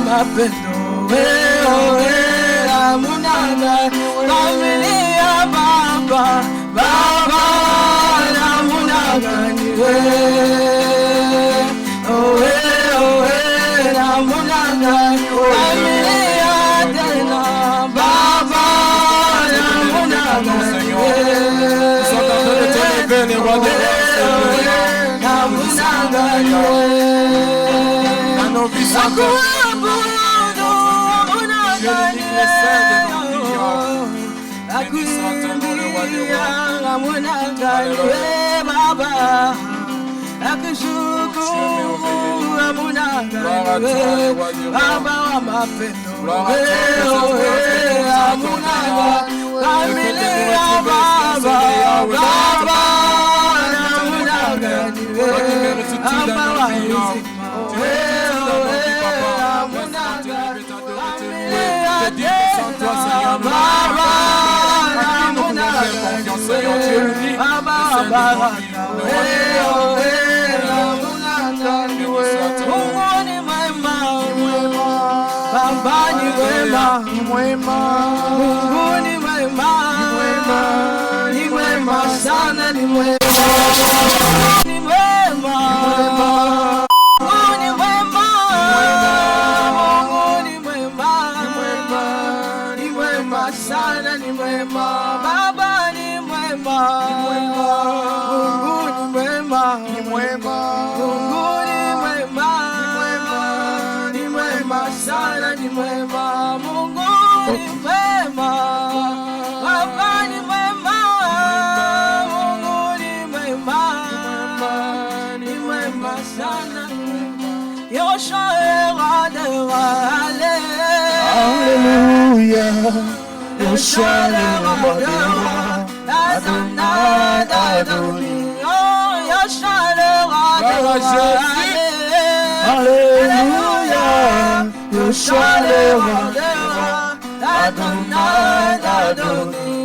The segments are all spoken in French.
mapendo, Ramunanga, familia Baba, Baba, Ramunanga, Ramunanga, familia Dena, Baba, Ramunanga, Nous sommes en train de te lever les rois de Ramunanga, dans nos vies sans toi. Tu es l'unique, le seul de nos vies. Béni soit ton nom, le roi des rois.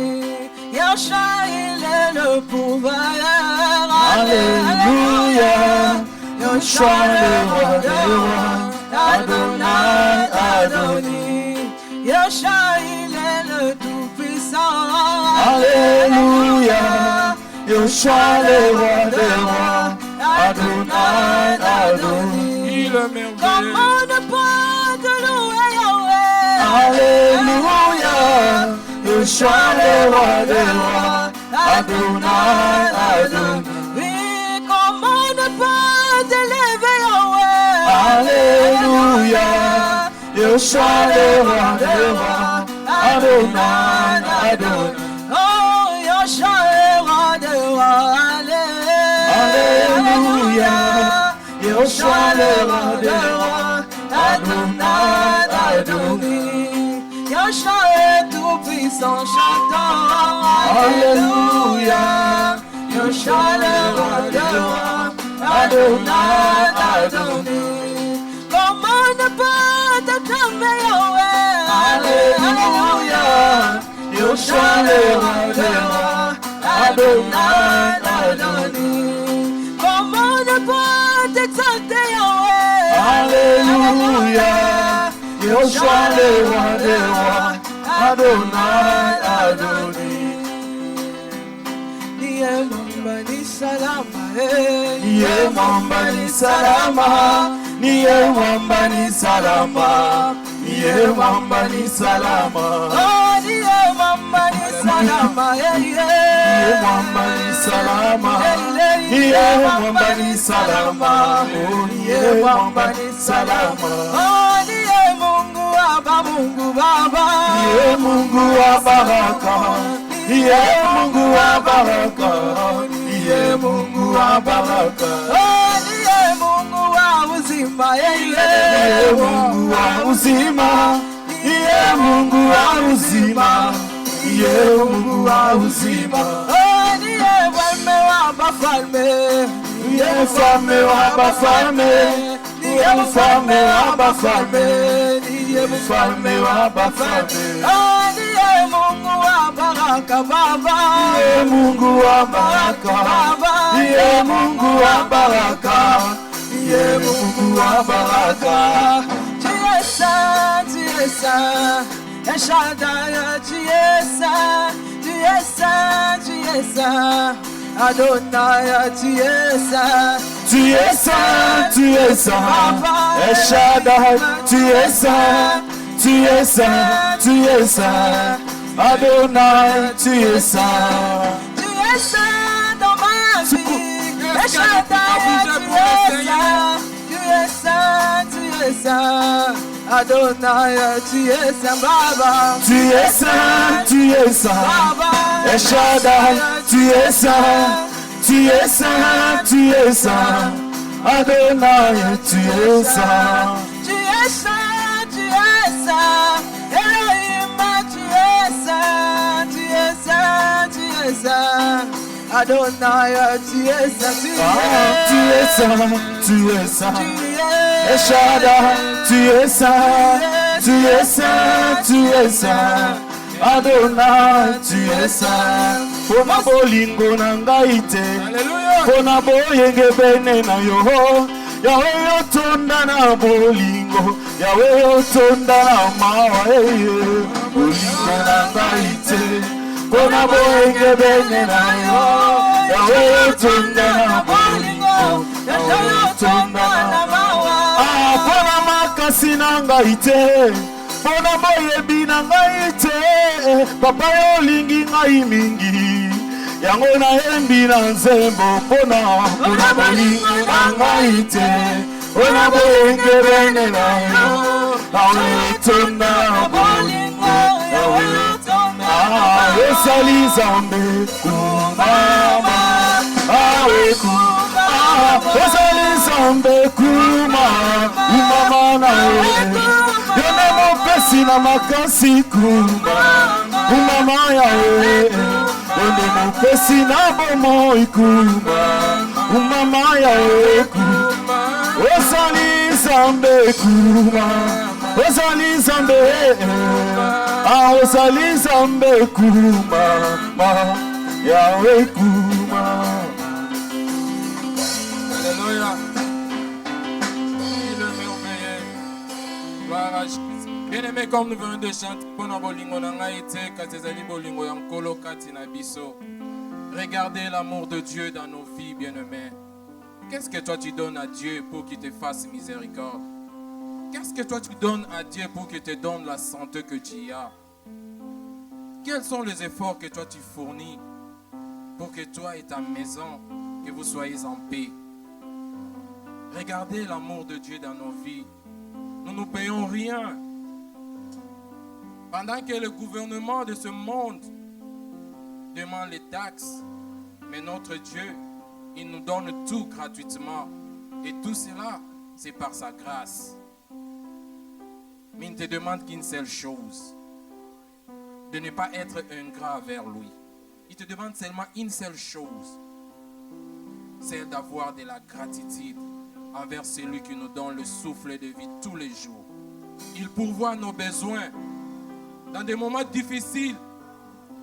Alléluia, il est le pourvoyeur. Alléluia, Yeshua le roi des rois. Adonai, Adonai, Yeshua, il est le tout-puissant. Alléluia, Yeshua le roi des rois. Adonai, Adonai, Il est merveilleux. comment ne pas te louer, Yahweh? Alléluia, Yeshua le roi des rois. Adonai, Adonai, oui, comment ne pas t'élever, Yahweh? Alléluia, Yeshua le roi des rois. Adonai, Adonai, oh, Yeshua le roi des rois. Alléluia, Yeshua le roi des rois. Adonai, Adonai, Yeshua est tout puissant, chantons. Alléluia, Yeshua le roi des rois. Adonai, Adonai, comment ne pas t'acclamer, Yahweh? Alléluia, Yeshua le roi des rois. Adonai, Adonai, comment ne pas t'exalter, Yahweh? Alléluia, Yeshua le roi des rois. Adonai, Adonai, Niye Mamba ni salama, Niye Mamba ni salama, Niye Mamba ni salama, Niye Mamba ni salama, oh, Niye Mamba ni salama, Niye Mamba ni salama, Niye Mamba ni salama, oh, Niye Mamba ni salama, oh, Niye Mungu Aba, Mungu Baba, Niye Mungu wa baraka, Niye Mungu wa baraka, Niye Mungu wa baraka, oh, Niye Mungu wa uzima, Niye Mungu wa uzima, Niye Mungu wa uzima, Niye Mungu wa uzima, oh, Niye mfalme wa bafalme, Niye mfalme wa bafalme, Niye mfalme wa bafalme, Niye mfalme wa bafalme, oh, Niye Mungu wa baraka Baba, Niye Mungu wa baraka Baba, Niye Mungu wa baraka, Niye Mungu wa baraka, Jesa saint. El Shaddai, tu es saint, tu es saint, tu es saint. Adonai, tu es saint. Tu es saint, tu es saint. El Shaddai, tu es saint. Tu es saint, tu es saint. Adonai, tu es saint. Tu es saint dans ma vie. El Shaddai, tu es saint. Tu es saint, tu es saint. Adonai, tu es saint, Baba. Tu es saint, tu es saint. El Shaddai, tu es saint. Tu es saint, tu es saint. Adonai, tu es saint. Tu es saint, tu es saint. Elohim, tu es saint. Tu es saint, tu es saint. Adonai, tu es saint. Tu es saint, tu es saint. El Shaddai, tu es saint. Tu es saint, tu es saint. Adonai, tu es saint. Pona bolingo na ngai te, pona boyenge bene na yo. Yawe yotonda na bolingo, Yawe yotonda na mawa. Bolingo na ngai te, pona boyenge bene na yo. Yawe yotonda na bolingo, Yawe yotonda na mawa. Pona makasi na ngai te, pona boyebi na ngai te. Papa yolingi ngai mingi, yango na yembi na nzembo. Pona bolingo na ngai te, pona boyenge bene na yo. Yawe yotonda na bolingo, Yawe yotonda na mawa. Esali Nzambe kumama, awe kumama. Esali Nzambe kumama na yo. Yone mopesi na makasi kumama yawe. Yone mopesi na bomoi kumama yawe. Osali Nzambe osali Nzambe. Osali Nzambe kumama yawe Alléluia. Il est merveilleux. Gloire à Jésus. Bien-aimé, comme nous venons de chanter, regardez l'amour de Dieu dans nos vies, bien-aimés. Qu'est-ce que toi tu donnes à Dieu pour qu'il te fasse miséricorde? Qu'est-ce que toi tu donnes à Dieu pour qu'il te donne la santé que tu as? Quels sont les efforts que toi tu fournis pour que toi et ta maison, que vous soyez en paix? Regardez l'amour de Dieu dans nos vies. Nous ne payons rien. Pendant que le gouvernement de ce monde demande les taxes, mais notre Dieu, il nous donne tout gratuitement. Et tout cela, c'est par sa grâce. Mais il ne te demande qu'une seule chose, de ne pas être ingrat vers lui. Il te demande seulement une seule chose, c'est d'avoir de la gratitude envers celui qui nous donne le souffle de vie tous les jours. Il pourvoit nos besoins dans des moments difficiles,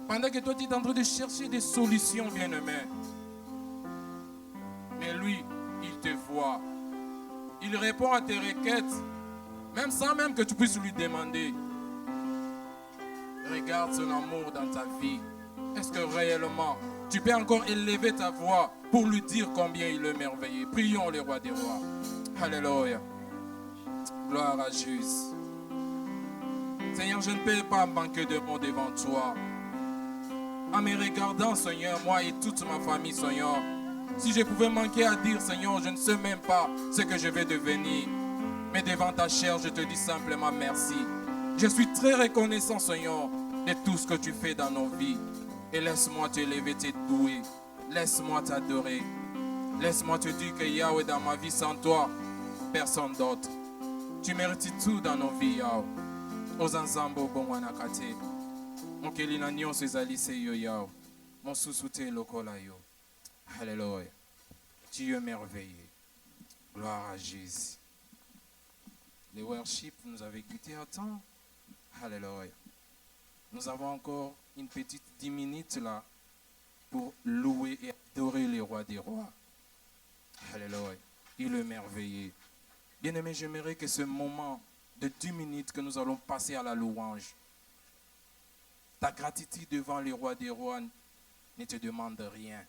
pendant que toi tu es en train de chercher des solutions, bien-aimé. Mais lui, il te voit. Il répond à tes requêtes, même sans même que tu puisses lui demander. Regarde son amour dans ta vie. Est-ce que réellement, tu peux encore élever ta voix pour lui dire combien il est merveilleux? Prions le roi des rois. Alléluia. Gloire à Jésus. Seigneur, je ne peux pas manquer de mots devant toi. En me regardant, Seigneur, moi et toute ma famille, Seigneur, si je pouvais manquer à dire, Seigneur, je ne sais même pas ce que je vais devenir. Mais devant ta chair, je te dis simplement merci. Je suis très reconnaissant, Seigneur, de tout ce que tu fais dans nos vies. Et laisse-moi t'élever, te douer. Laisse-moi t'adorer. Laisse-moi te dire que Yahweh, dans ma vie, sans toi, personne d'autre. Tu mérites tout dans nos vies, Yahweh. Ozanzambo bongwanakate. Mokelina nyonso ezali se yo Yahweh. Mon sous-souté lokola yo. Alléluia. Dieu est merveilleux. Gloire à Jésus. Les worship nous avaient quitté à temps. Alléluia. Nous avons encore une petite 10 minutes là pour louer et adorer le roi des rois. Alléluia. Il est merveilleux. Bien-aimé, j'aimerais que ce moment de 10 minutes que nous allons passer à la louange. Ta gratitude devant le roi des rois ne te demande rien.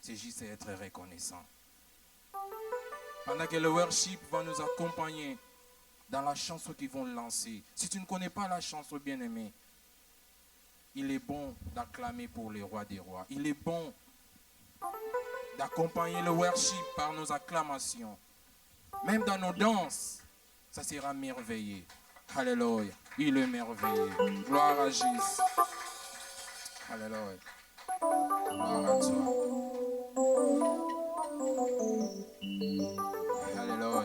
C'est juste être reconnaissant. Pendant que le worship va nous accompagner dans la chanson qu'ils vont lancer. Si tu ne connais pas la chanson, bien-aimé, il est bon d'acclamer pour le roi des rois. Il est bon d'accompagner le worship par nos acclamations. Même dans nos danses, ça sera merveilleux. Alléluia. Il est merveilleux. Gloire à Jésus. Alléluia. Gloire à toi. Alléluia.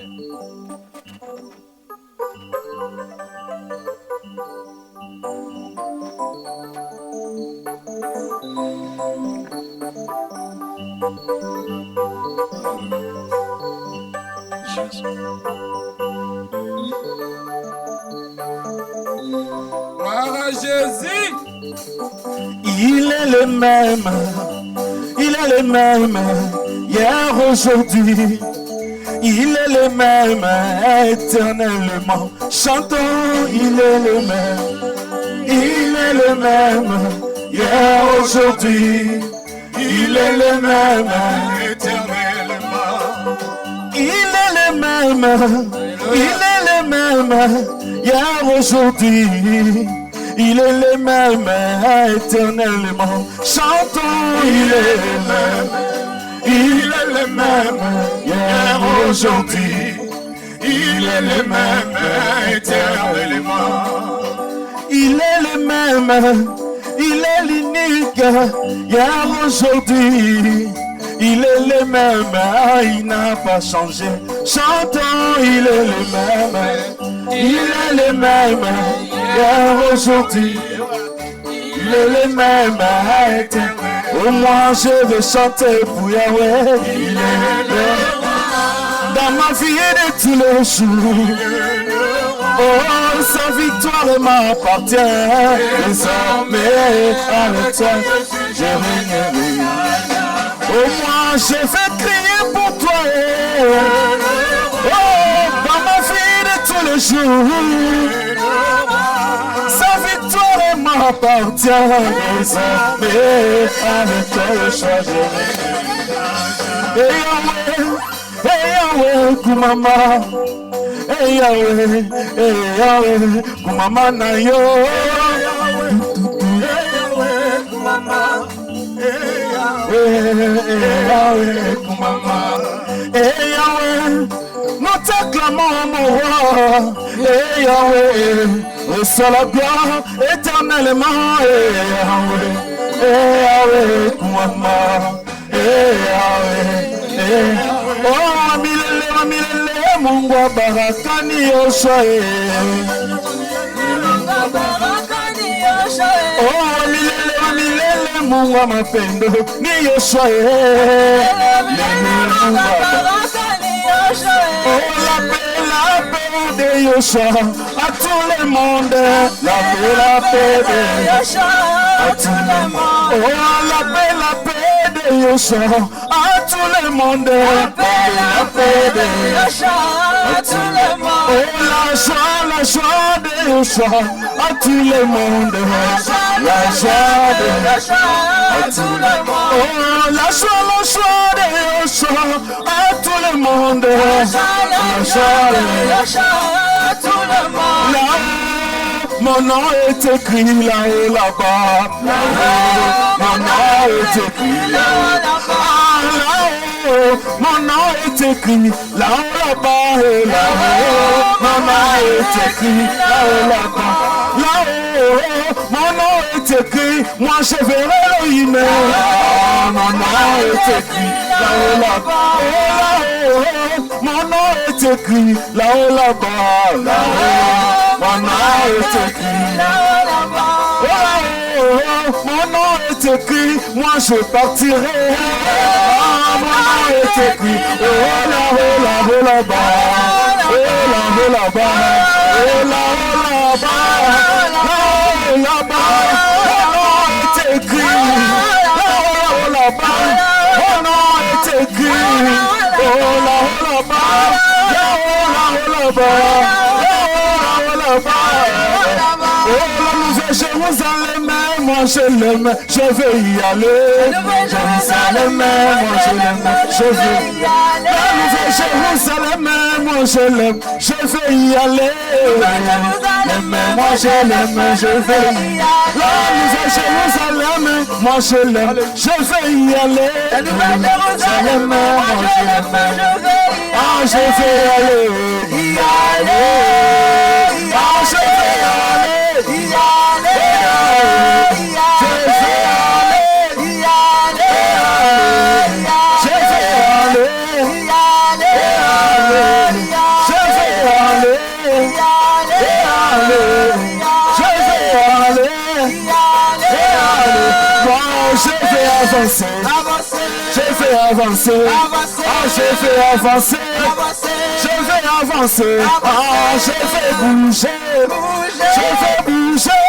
Gloire à Jésus. Il est le même, il est le même, hier, aujourd'hui. Il est le même, éternellement. Chantons, il est le même, il est le même, hier, aujourd'hui. Il est le même, éternellement. Il est le même, il est le même, hier, aujourd'hui. Il est le même, éternellement. Chantons, il est le même, il est le même, hier, aujourd'hui. Il est le même, éternellement. Il est le même, il est l'unique, hier, aujourd'hui. Il est le même, il n'a pas changé. Chantons, il est le même, il est le même, hier, aujourd'hui. Il est le même, au moins je vais chanter pour Yahweh. Il est le même, dans ma vie de tous les jours. Oh, sa victoire m'appartient. Désormais, avec toi, je régnerai. Au moins je vais crier pour toi. Oh, dans ma vie de tous les jours. Sa victoire m'appartient. Désormais, avec toi, je changerai. Et Yahweh, Kumama. Et Yahweh, Kumama na yo. Kumama. Yahweh, Kumama. Yahweh, nous t'acclamons mon roi. Yahweh, reçois la gloire éternellement. Yahweh, Kumama. Yahweh, oh, milele, Mungu barakani Yoshua. Oh, milele, Mungu mapendo ni Yoshua. Oh, la paix de Yoshua à tout le monde. La paix de Yoshua à tout le monde. Oh, la paix de Yoshua à tout le monde. La paix de Yoshua à tout le monde. Oh, la joie de Yoshua à tout le monde. La joie de Yoshua à tout le monde. Oh, la joie de Yoshua à tout le monde. La joie de Yoshua à tout le monde. Là-haut, mon nom est écrit là-haut, là-bas. Là-haut, mon nom est écrit là-haut, là-bas. Là-haut, mon nom est écrit là-haut, là-bas. Là-haut, mon nom est écrit là-haut, là-bas. Là-haut, mon nom est écrit, moi je verrai Elohim. Mon nom est écrit là-haut, là-bas. Là-haut, mon nom est écrit là-haut, là-bas. Là-haut, mon nom est écrit là-haut, là-bas. Là-haut, mon nom est écrit, moi je partirai. Mon nom est écrit, oh là-haut, là-haut, là-bas. Oh là-haut, là-bas. Oh là-haut, là-bas. Là-haut, là-bas. Mon nom est écrit. Là-haut, là-bas. Mon nom est écrit. Oh là-haut, là-bas. Là-haut, là-haut, là-bas. la nouvelle Jérusalem, moi je l'aime, je vais y aller. Jérusalem, moi je l'aime, je vais y aller. La nouvelle Jérusalem, moi je l'aime, je vais y aller. Moi je l'aime, je vais y aller. La nouvelle Jérusalem, moi je l'aime, je vais y aller. Jérusalem, moi je l'aime, je vais y aller. Je vais aller. Je vais avancer, je vais avancer, je vais avancer, je vais bouger, je vais bouger,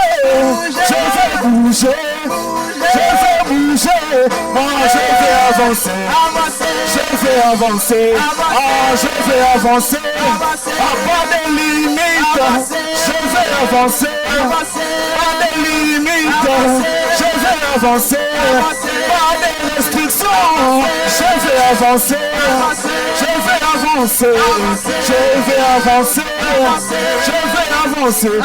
je vais bouger, je vais bouger, je vais avancer, je vais avancer, je vais avancer, pas de limites, je vais avancer, pas de limites, je vais avancer, pas de restrictions, je vais avancer, je vais avancer, je vais avancer, je vais avancer,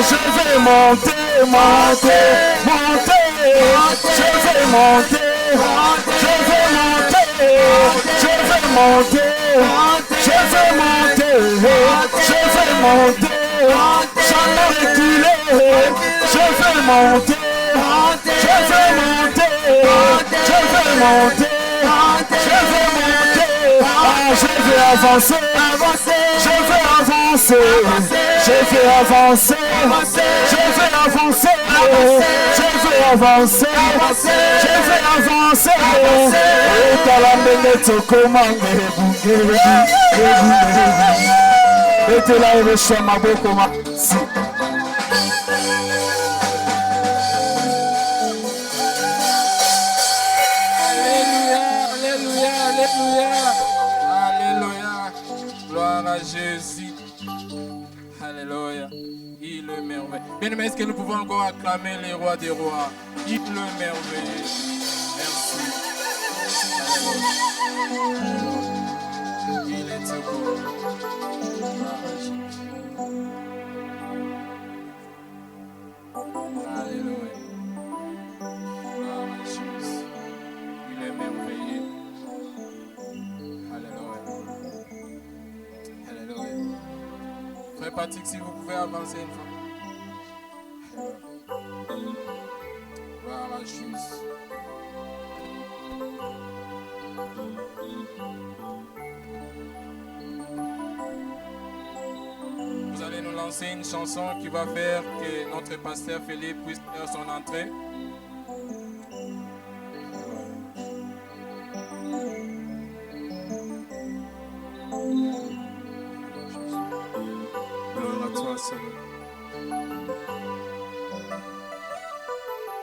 je vais monter, monter, monter, je vais monter, je vais monter, je vais monter, je vais monter, je vais monter, jamais reculer, je vais monter, je vais monter, je vais monter, je vais monter, je vais avancer, je vais avancer, je vais avancer, je vais avancer, je vais avancer, je vais avancer, et à la minute comment et tu l'as reçu ma beaucoup. Gloire à Jésus. Alléluia. Il est merveilleux. Bien-aimés, est-ce que nous pouvons encore acclamer les rois des rois? Il est merveilleux. Merci. Alléluia. Il est tout beau. Gloire à Jésus. Alléluia. Gloire à Jésus. Il est merveilleux. Frère Patrick, si vous pouvez avancer une fois. Gloire à Jésus. Vous allez nous lancer une chanson qui va faire que notre pasteur Philippe puisse faire son entrée.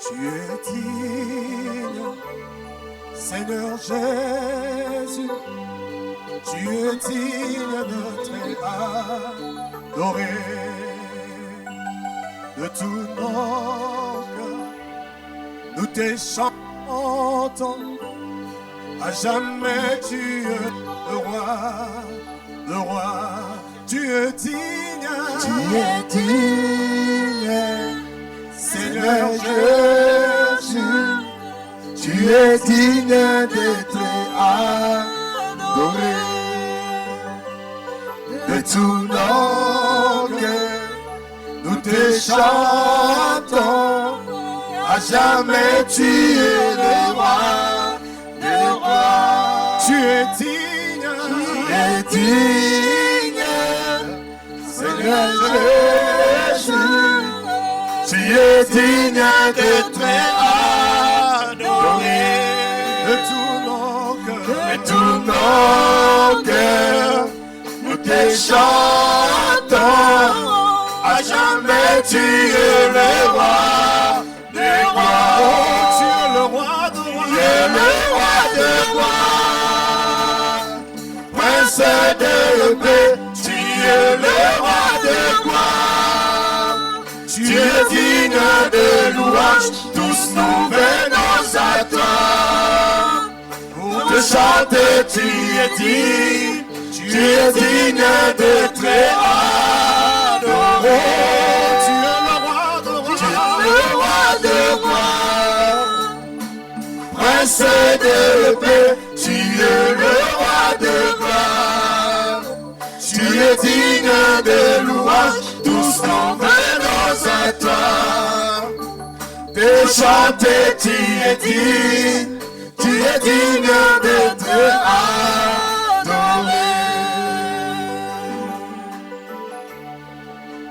Tu es digne, Seigneur Jésus, tu es digne d'être adoré de tout notre cœur. Nous te chantons, à jamais tu es le roi, tu es digne. Tu es digne, Seigneur Jésus, tu es digne d'être adoré de tout nos cœurs. Nous te chantons, à jamais tu es le roi des rois. Tu es digne, Seigneur Jésus, tu es digne d'être adoré de tous nos cœurs, nous te chantons, à jamais tu es le roi des rois. Oh, tu es le roi de rois, tu es le roi de rois, prince de paix, tu es le roi de gloire. Tu chanter, tu es digne d'être adoré. Tu es le roi de gloire, prince de paix, tu es le roi de gloire. Tu es digne de louange, tous nous venons à toi. De chanter, tu es digne d'être adoré.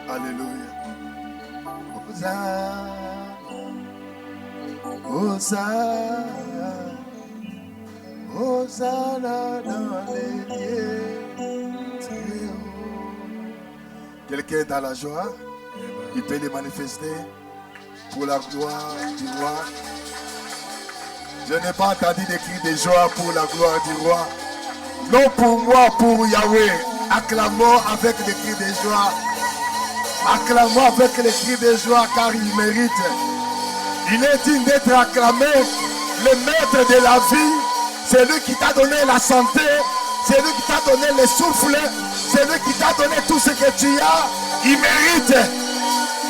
Alléluia. Hosanna, Hosanna dans les lieux très hauts. Quelqu'un est dans la joie, il peut les manifester pour la gloire du roi. Je n'ai pas entendu des cris de joie pour la gloire du roi. Non pour moi, pour Yahweh. Acclamons avec des cris de joie. Acclamons avec les cris de joie car il mérite. Il est digne d'être acclamé. Le maître de la vie. C'est lui qui t'a donné la santé. C'est lui qui t'a donné le souffle. C'est lui qui t'a donné tout ce que tu as. Il mérite.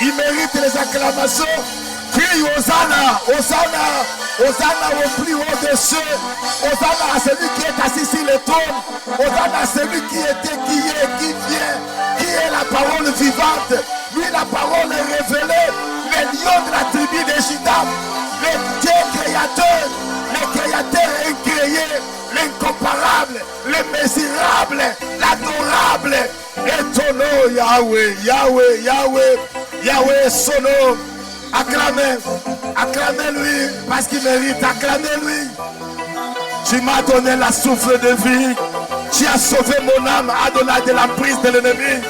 Il mérite les acclamations. Crie Hosanna, Hosanna, Hosanna au plus haut des cieux. Hosanna à celui qui est assis sur le trône. Hosanna à celui qui était, qui est, qui vient, qui est la parole vivante. Lui, la parole est révélée. Le lion de la tribu de Juda, le Dieu créateur, le créateur incréé, l'incomparable, l'immesurable, l'adorable. Et ton nom, Yahweh, Yahweh, Yahweh, Yahweh, son nom. Acclamez, acclamez-lui parce qu'il mérite, acclamez-lui. Tu m'as donné la souffle de vie. Tu as sauvé mon âme, Adonai, de la prise de l'ennemi.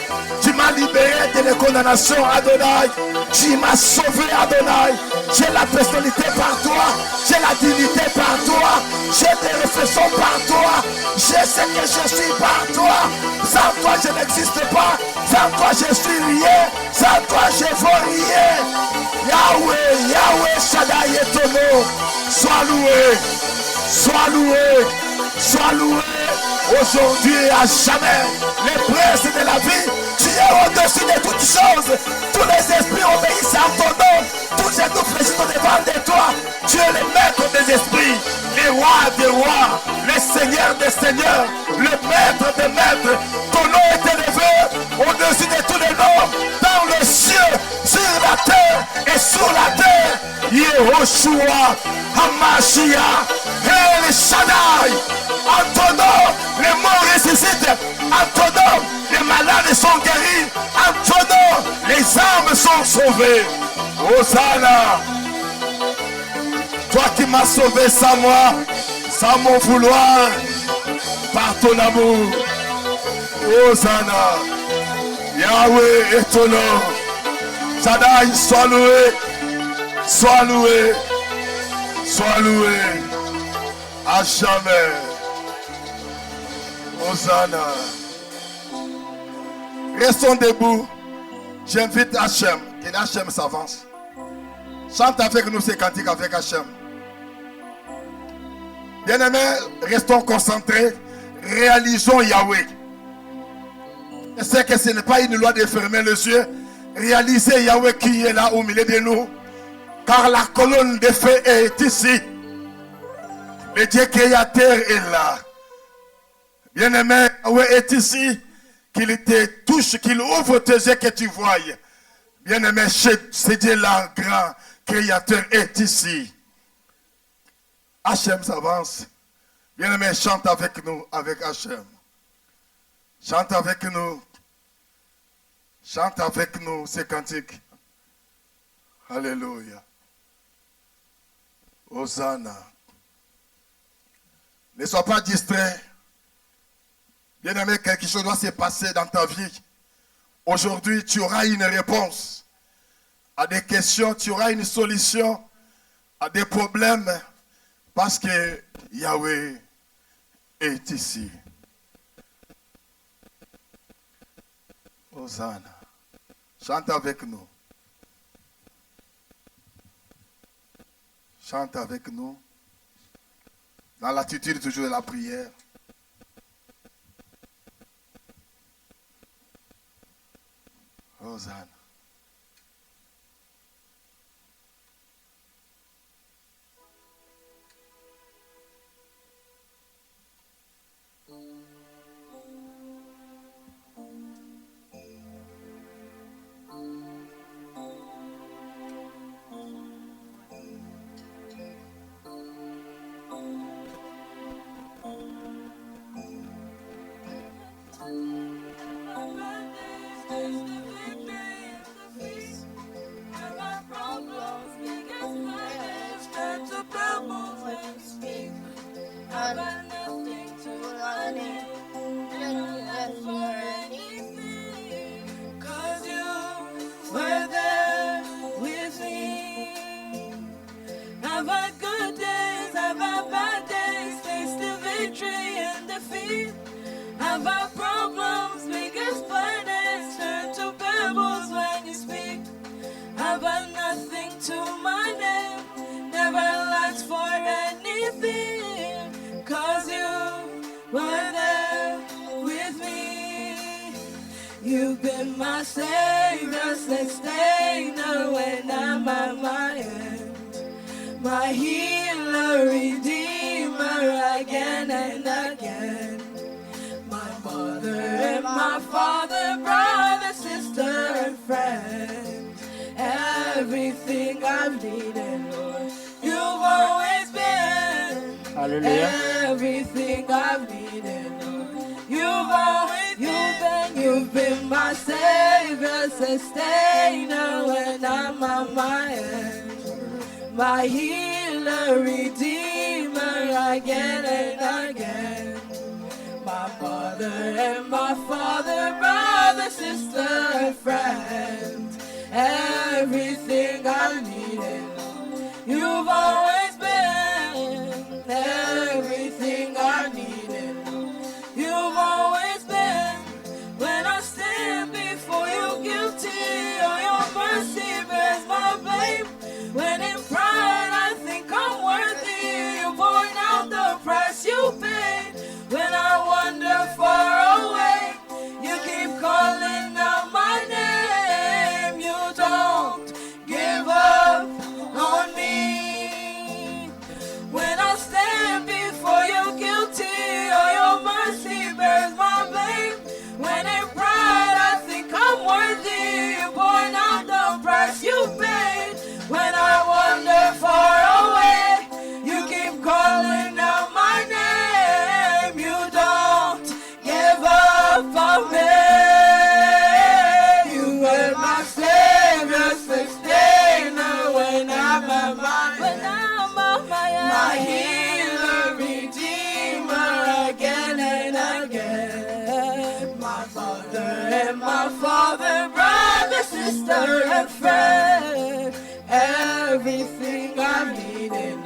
Tu m'as libéré de la condamnation, Adonai. Tu m'as sauvé, Adonai. J'ai la personnalité par toi. J'ai la dignité par toi. J'ai des réflexions par toi. J'ai ce que je suis par toi. Sans toi, je n'existe pas. Sans toi, je suis rien. Sans toi, je ne vaux rien. Yahweh, Yahweh, Shaddai et ton nom. Sois loué. Sois loué. Sois loué. Aujourd'hui et à jamais. Les princes de la vie. Tu es au-dessus de toutes choses. Tous les esprits obéissent à ton nom. Tous les genoux fléchissent devant de toi. Tu es le maître des esprits, le roi des rois, le seigneur des seigneurs, le maître des maîtres. Ton nom est élevé au-dessus de tous les noms, dans le ciel, sur la terre et sous la terre. Yehoshua, Hamashiach, El Shaddai. En ton nom, les morts ressuscitent. En ton nom, les malades sont guéris. En ton nom, les âmes sont sauvées. Hosanna. Toi qui m'as sauvé sans moi, sans mon vouloir, par ton amour. Hosanna. Yahweh est ton nom. Shaddai, sois loué. Sois loué. Sois loué. À jamais. Hosanna. Restons debout. J'invite Hachem. Que Hachem s'avance. Chante avec nous ces cantiques avec Hachem. Bien-aimés, restons concentrés. Réalisons Yahweh. Je sais que ce n'est pas une loi de fermer les yeux. Réalisez Yahweh qui est là au milieu de nous. Car la colonne de feu est ici. Le Dieu créateur est là. Bien-aimé, Yahweh est ici. Qu'il te touche, qu'il ouvre tes yeux que tu voies. Bien-aimé, ce Dieu-là, grand créateur, est ici. Hachem s'avance. Bien-aimé, chante avec nous, avec Hachem. Chante avec nous. Chante avec nous ces cantiques. Alléluia. Hosanna. Ne sois pas distrait. Bien-aimé, quelque chose doit se passer dans ta vie. Aujourd'hui, tu auras une réponse à des questions, tu auras une solution à des problèmes parce que Yahweh est ici. Hosanna. Chante avec nous. Chante avec nous dans l'attitude toujours de la prière. Hosanna. You've been my savior, sustainer when I'm at my end. My healer, redeemer again and again. My mother and my father, brother, sister and friend. Everything I've needed, Lord, you've always been. Hallelujah. Everything I've needed, Lord, you've been my savior, sustainer when I'm on my end. My healer, redeemer again and again. My mother and my father, brother, sister and friend. Everything I needed, you've always been. Everything I needed, you've always been. When I stand before you guilty, oh, your mercy bears my blame. When in pride I think I'm worthy, you point out the price you paid. When I wander far away, you keep calling out my name. You don't give up on me. When I stand before you guilty, oh, your mercy bears my blame. When in pride I think I'm worthy, you point out the price you paid. When I wander far away, you keep calling out my name. You don't give up on me. You were my savior, sustainer when I'm at my healer, redeemer again and again. My mother and my father, brother, sister and friend. Everything I needed,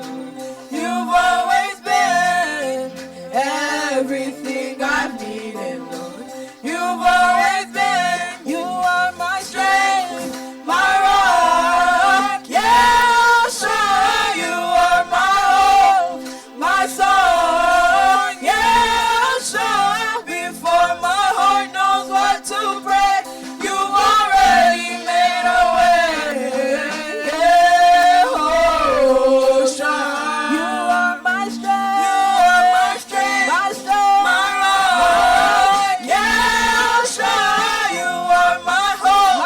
you've always been. Everything I needed, Lord, you've always been. You are my strength, my rock, yeah, sure. You are my hope, my song, yeah, sure. Before my heart knows what to pray, you've already made a way. Yeah, oh, sure. You are my strength, my strength, my rock, yeah, sure. You are my hope,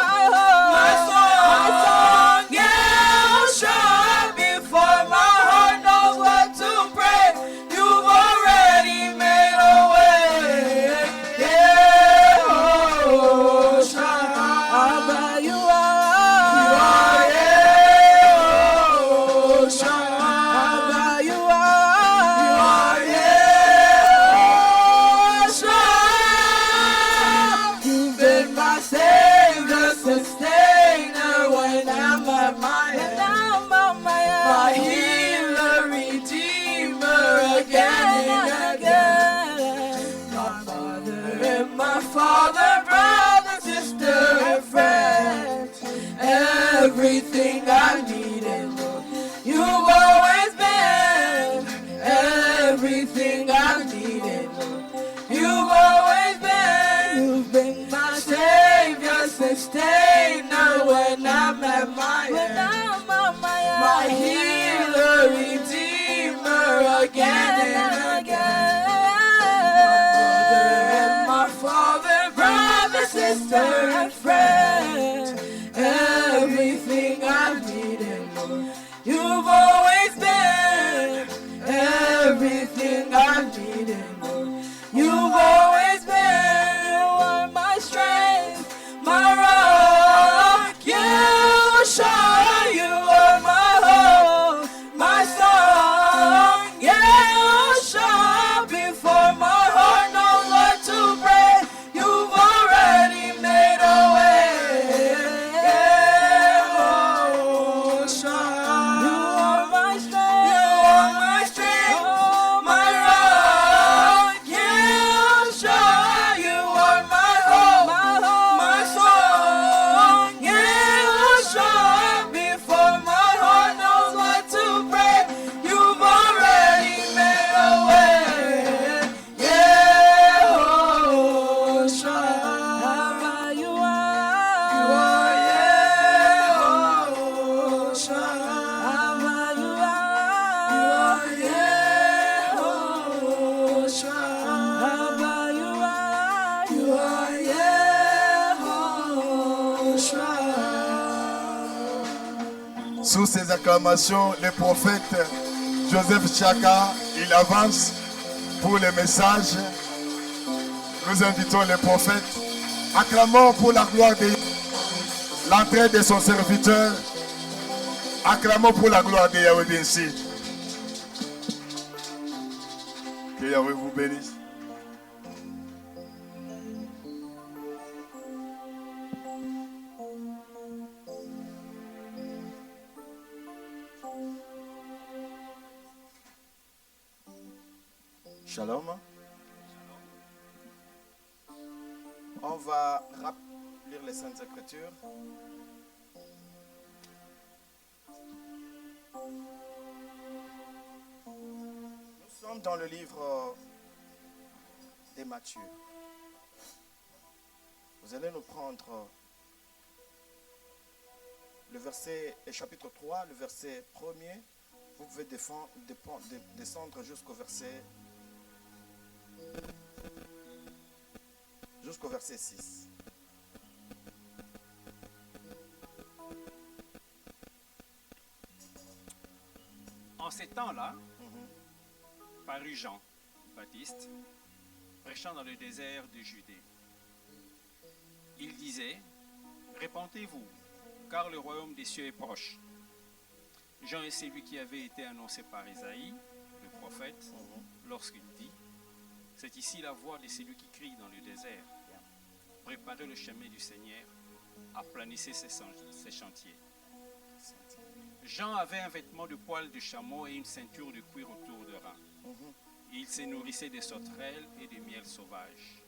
my song, yeah, sure. Before my heart knows what to pray, you've already made a way. Yeah, oh, sure. Abba, you are, yeah, oh, sure. Abba, you are, yeah, oh, sure. You've been my savior, sustainer when I'm at my end. My healer, redeemer again and again. My mother and my father, brother, sister and friend. Everything I needed, Lord, you've always been. sister and friend, everything I've needed, Lord. You've always been everything I've needed, Lord. You've always been. You are my strength, my rock. You shine. You are my hope, my song. You shine before my heart knows what to pray. You've already made a way. Oh, shine. You are my strength. You are my strength, my rock. You shine. You are my hope, my song. You shine before my heart knows what to pray. You've already made a way. Yeah, oh, shine. You are, yeah, oh, shine. You are, yeah, oh, shine. You are, yeah, oh, shine. Sous ces acclamations, le prophète Joseph Chaka, il avance pour le message. Nous invitons le prophète. Acclamons pour la gloire de l'entrée de son serviteur. Acclamons pour la gloire de Yahweh, bien sûr. Que Yahweh vous bénisse. Shalom. On va lire les Saintes Écritures. Nous sommes dans le livre de Matthieu. Vous allez nous prendre le verset, chapitre 3, le verset 1er. Vous pouvez descendre jusqu'au verset 6. En ces temps-là, parut Jean Baptiste, prêchant dans le désert de Judée. Il disait, « Répentez-vous, car le royaume des cieux est proche. » Jean est celui qui avait été annoncé par Isaïe, le prophète, lorsqu'il dit, « C'est ici la voix de celui qui crie dans le désert. Préparez le chemin du Seigneur, aplanissez ses chantiers. » Jean avait un vêtement de poil de chameau et une ceinture de cuir autour de reins. Il se nourrissait des sauterelles et des miels sauvages.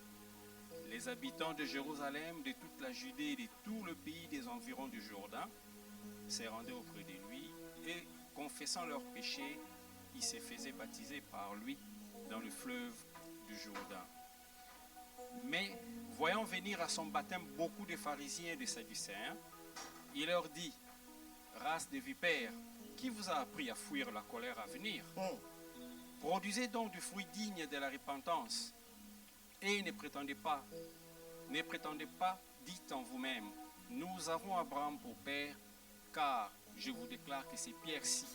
Les habitants de Jérusalem, de toute la Judée et de tout le pays des environs du Jourdain se rendaient auprès de lui et, confessant leurs péchés, ils se faisaient baptiser par lui dans le fleuve du Jourdain. Mais, voyant venir à son baptême beaucoup de pharisiens et de sadducéens, il leur dit, « Race de vipères, qui vous a appris à fuir la colère à venir? Produisez donc du fruit digne de la repentance, et ne prétendez pas, dites en vous-même, nous avons Abraham pour père, car je vous déclare que ces pierres-ci,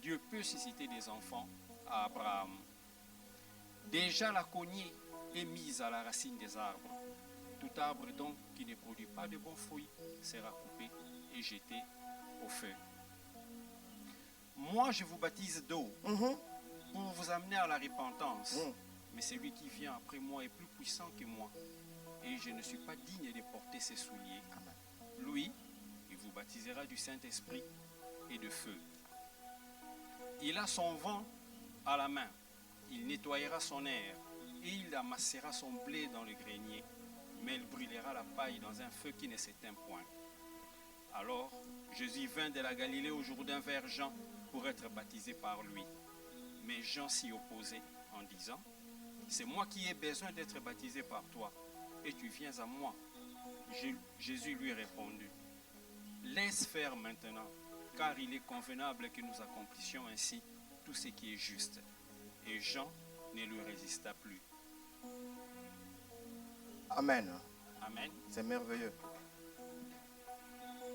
Dieu peut susciter des enfants à Abraham. Déjà la cognée est mise à la racine des arbres. Tout arbre donc qui ne produit pas de bons fruits sera coupé et jeté au feu. Moi, je vous baptise d'eau pour vous amener à la repentance. Mais celui qui vient après moi est plus puissant que moi. Et je ne suis pas digne de porter ses souliers. Lui, il vous baptisera du Saint-Esprit et de feu. Il a son vent à la main. Il nettoyera son air et il amassera son blé dans le grenier. Mais il brûlera la paille dans un feu qui ne s'éteint point. Alors, Jésus vint de la Galilée au Jourdain vers Jean pour être baptisé par lui. Mais Jean s'y opposait en disant, « C'est moi qui ai besoin d'être baptisé par toi, et tu viens à moi. » Jésus lui répondit, « Laisse faire maintenant, car il est convenable que nous accomplissions ainsi tout ce qui est juste. » Et Jean ne lui résista plus. Amen. Amen. Amen. C'est merveilleux.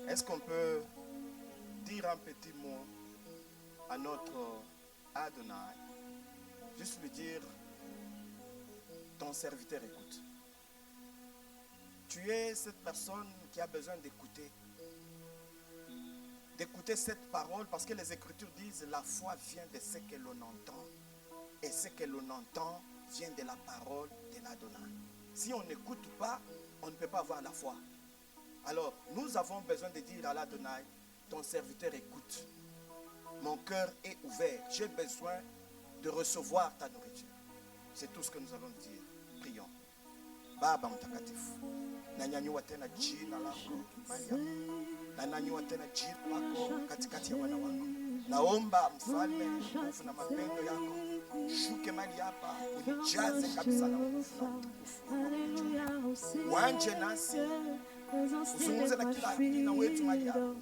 Est-ce qu'on peut dire un petit mot à notre Adonai? Juste lui dire, ton serviteur écoute. Tu es cette personne qui a besoin d'écouter cette parole, parce que les Écritures disent la foi vient de ce que l'on entend, et ce que l'on entend vient de la parole de l'Adonai. Si on n'écoute pas, on ne peut pas avoir la foi. Alors nous avons besoin de dire à l'Adonai, ton serviteur écoute, mon cœur est ouvert, j'ai besoin de recevoir ta nourriture. C'est tout ce que nous allons dire. Prions. Baba mtakatifu, nanyanyua tena jina lako Maria, na nanyanyua tena jina lako katikati ya wana wako. Naomba mfalme, nguvu na mapendo yako shuke mali hapa, unijaze kabisa na nguvu na utukufu. Wanje nasi, uzungumze na kila akina wetu mali hapa,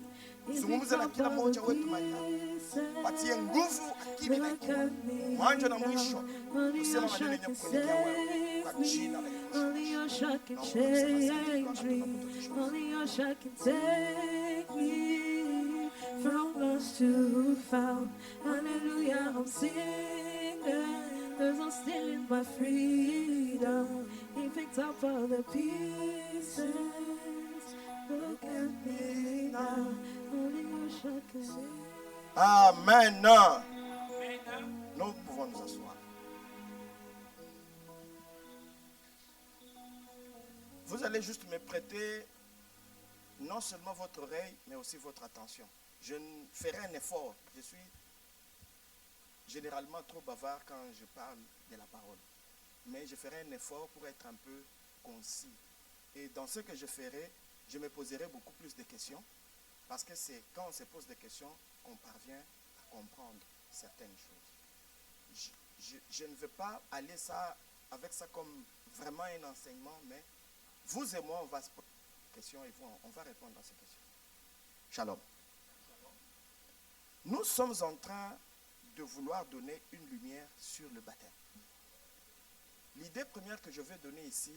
uzungumze na kila mmoja wetu mali hapa, patie nguvu akili na hekima, mwanzo na mwisho, tuseme maneno yenye kukuelekea wewe kwa jina la Yesu. Only your shot can change me. Only your shot can take me from lost to found. Hallelujah, I'm singing, 'cause I'm stealing my freedom. He picked up all the pieces. Look at me now. Only your shot can save. Amen. Amen. Nous pouvons nous asseoir. Vous allez juste me prêter non seulement votre oreille, mais aussi votre attention. Je ferai un effort. Je suis généralement trop bavard quand je parle de la parole. Mais je ferai un effort pour être un peu concis. Et dans ce que je ferai, je me poserai beaucoup plus de questions. Parce que c'est quand on se pose des questions qu'on parvient à comprendre certaines choses. Je ne veux pas aller avec ça comme vraiment un enseignement, mais vous et moi, on va se poser des questions et on va répondre à ces questions. Shalom. Nous sommes en train de vouloir donner une lumière sur le baptême. L'idée première que je vais donner ici,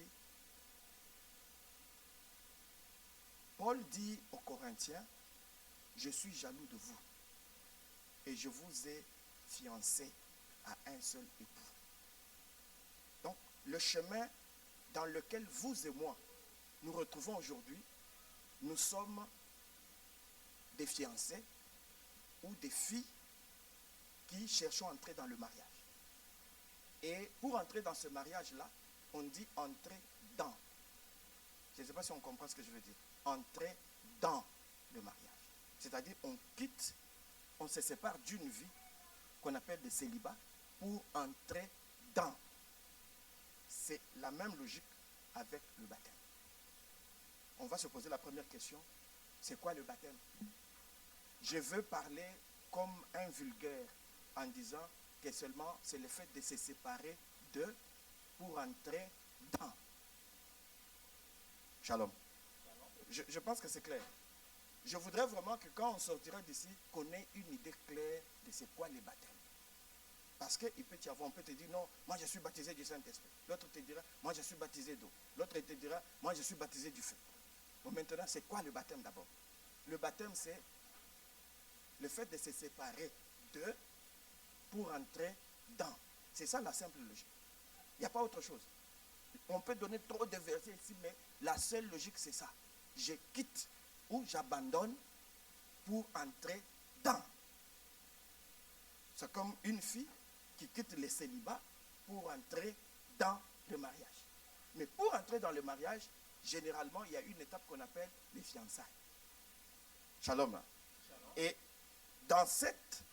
Paul dit aux Corinthiens, je suis jaloux de vous et je vous ai fiancé à un seul époux. Donc, le chemin dans lequel vous et moi nous retrouvons aujourd'hui, nous sommes des fiancés ou des filles qui cherchons à entrer dans le mariage. Et pour entrer dans ce mariage-là, on dit entrer dans. Je ne sais pas si on comprend ce que je veux dire. Entrer dans le mariage. C'est-à-dire on quitte, on se sépare d'une vie qu'on appelle le célibat pour entrer dans. C'est la même logique avec le baptême. On va se poser la première question. C'est quoi le baptême? Je veux parler comme un vulgaire en disant que seulement c'est le fait de se séparer d'eux pour entrer dans. Shalom. Je pense que c'est clair. Je voudrais vraiment que quand on sortira d'ici, qu'on ait une idée claire de c'est quoi les baptêmes. Parce qu'il peut y avoir, on peut te dire, non, moi je suis baptisé du Saint-Esprit. L'autre te dira, moi je suis baptisé d'eau. L'autre te dira, moi je suis baptisé du feu. Bon, maintenant, c'est quoi le baptême d'abord? Le baptême, c'est le fait de se séparer d'eux pour entrer dans. C'est ça la simple logique. Il n'y a pas autre chose. On peut donner trop de versets ici, mais la seule logique, c'est ça. Je quitte ou j'abandonne pour entrer dans. C'est comme une fille qui quitte le célibat pour entrer dans le mariage. Mais pour entrer dans le mariage, généralement, il y a une étape qu'on appelle les fiançailles. Shalom. Shalom. Et dans cette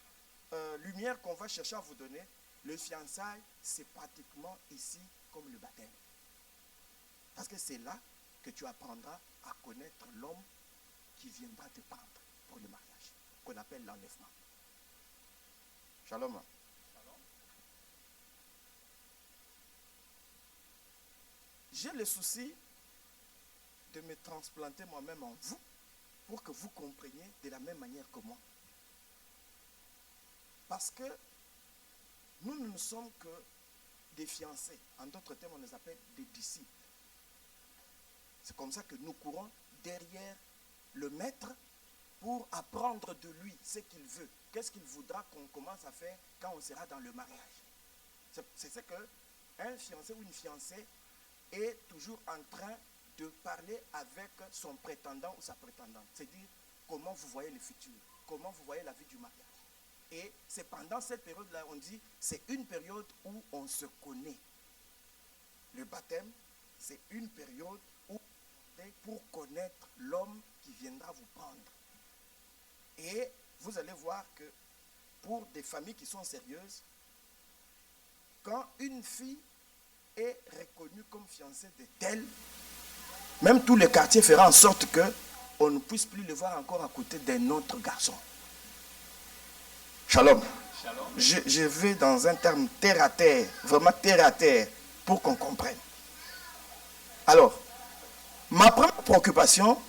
lumière qu'on va chercher à vous donner, le fiançailles, c'est pratiquement ici comme le baptême. Parce que c'est là que tu apprendras à connaître l'homme qui viendra te prendre pour le mariage, qu'on appelle l'enlèvement. Shalom. Shalom. J'ai le souci de me transplanter moi-même en vous pour que vous compreniez de la même manière que moi. Parce que nous ne sommes que des fiancés. En d'autres termes, on les appelle des disciples. C'est comme ça que nous courons derrière le maître pour apprendre de lui ce qu'il veut. Qu'est-ce qu'il voudra qu'on commence à faire quand on sera dans le mariage. C'est ce qu'un fiancé ou une fiancée est toujours en train de parler avec son prétendant ou sa prétendante. C'est-à-dire comment vous voyez le futur, comment vous voyez la vie du mariage. Et c'est pendant cette période-là, on dit, c'est une période où on se connaît. Le baptême, c'est une période où pour connaître l'homme qui viendra vous prendre. Et vous allez voir que pour des familles qui sont sérieuses, quand une fille est reconnue comme fiancée de tel, même tout le quartier fera en sorte qu'on ne puisse plus le voir encore à côté d'un autre garçon. Shalom. Shalom. Je vais dans un terme terre à terre, vraiment terre à terre, pour qu'on comprenne. Alors, ma première préoccupation,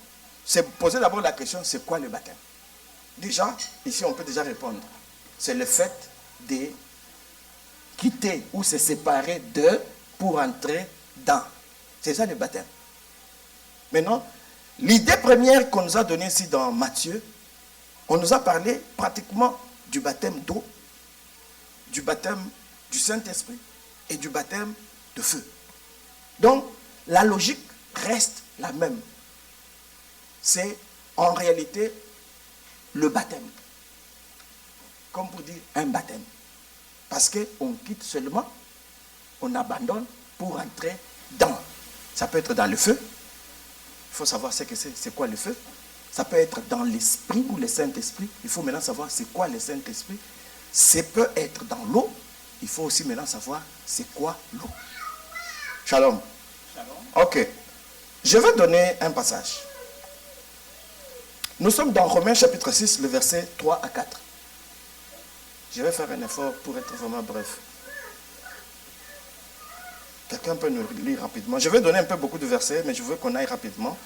c'est poser d'abord la question, c'est quoi le baptême? Déjà, ici on peut déjà répondre. C'est le fait de quitter ou se séparer de pour entrer dans. C'est ça le baptême. Maintenant, l'idée première qu'on nous a donnée ici dans Matthieu, on nous a parlé pratiquement du baptême d'eau, du baptême du Saint-Esprit et du baptême de feu. Donc, la logique reste la même. C'est en réalité le baptême. Comme pour dire un baptême. Parce qu'on quitte seulement, on abandonne pour entrer dans. Ça peut être dans le feu. Il faut savoir ce que c'est quoi le feu. Ça peut être dans l'esprit ou le Saint-Esprit. Il faut maintenant savoir c'est quoi le Saint-Esprit. Ça peut être dans l'eau. Il faut aussi maintenant savoir c'est quoi l'eau. Shalom. Shalom. Ok. Je vais donner un passage. Nous sommes dans Romains chapitre 6, le verset 3 à 4. Je vais faire un effort pour être vraiment bref. Quelqu'un peut nous lire rapidement. Je vais donner un peu beaucoup de versets, mais je veux qu'on aille rapidement.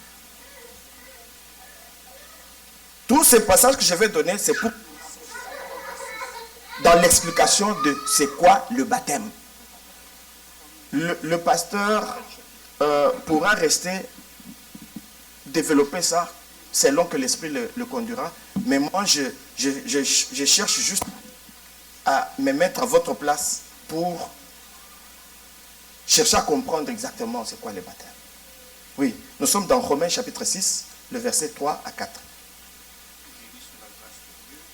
Tous ces passages que je vais donner, c'est pour dans l'explication de c'est quoi le baptême. Le pasteur pourra rester développer ça selon que l'esprit le conduira. Mais moi, je cherche juste à me mettre à votre place pour chercher à comprendre exactement c'est quoi le baptême. Oui, nous sommes dans Romains chapitre 6, le verset 3 à 4.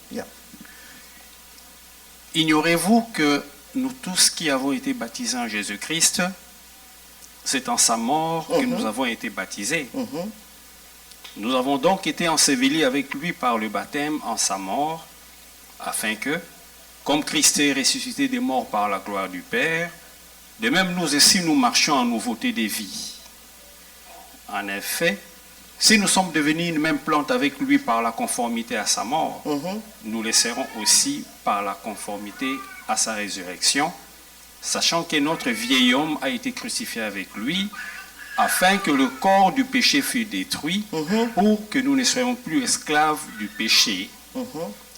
Yeah. Ignorez-vous que nous tous qui avons été baptisés en Jésus-Christ, c'est en sa mort que nous avons été baptisés. Nous avons donc été ensevelis avec lui par le baptême en sa mort, afin que, comme Christ est ressuscité des morts par la gloire du Père, de même nous aussi nous marchions en nouveauté des vies. En effet, si nous sommes devenus une même plante avec lui par la conformité à sa mort, nous le serons aussi par la conformité à sa résurrection, sachant que notre vieil homme a été crucifié avec lui, afin que le corps du péché fût détruit, pour que nous ne soyons plus esclaves du péché,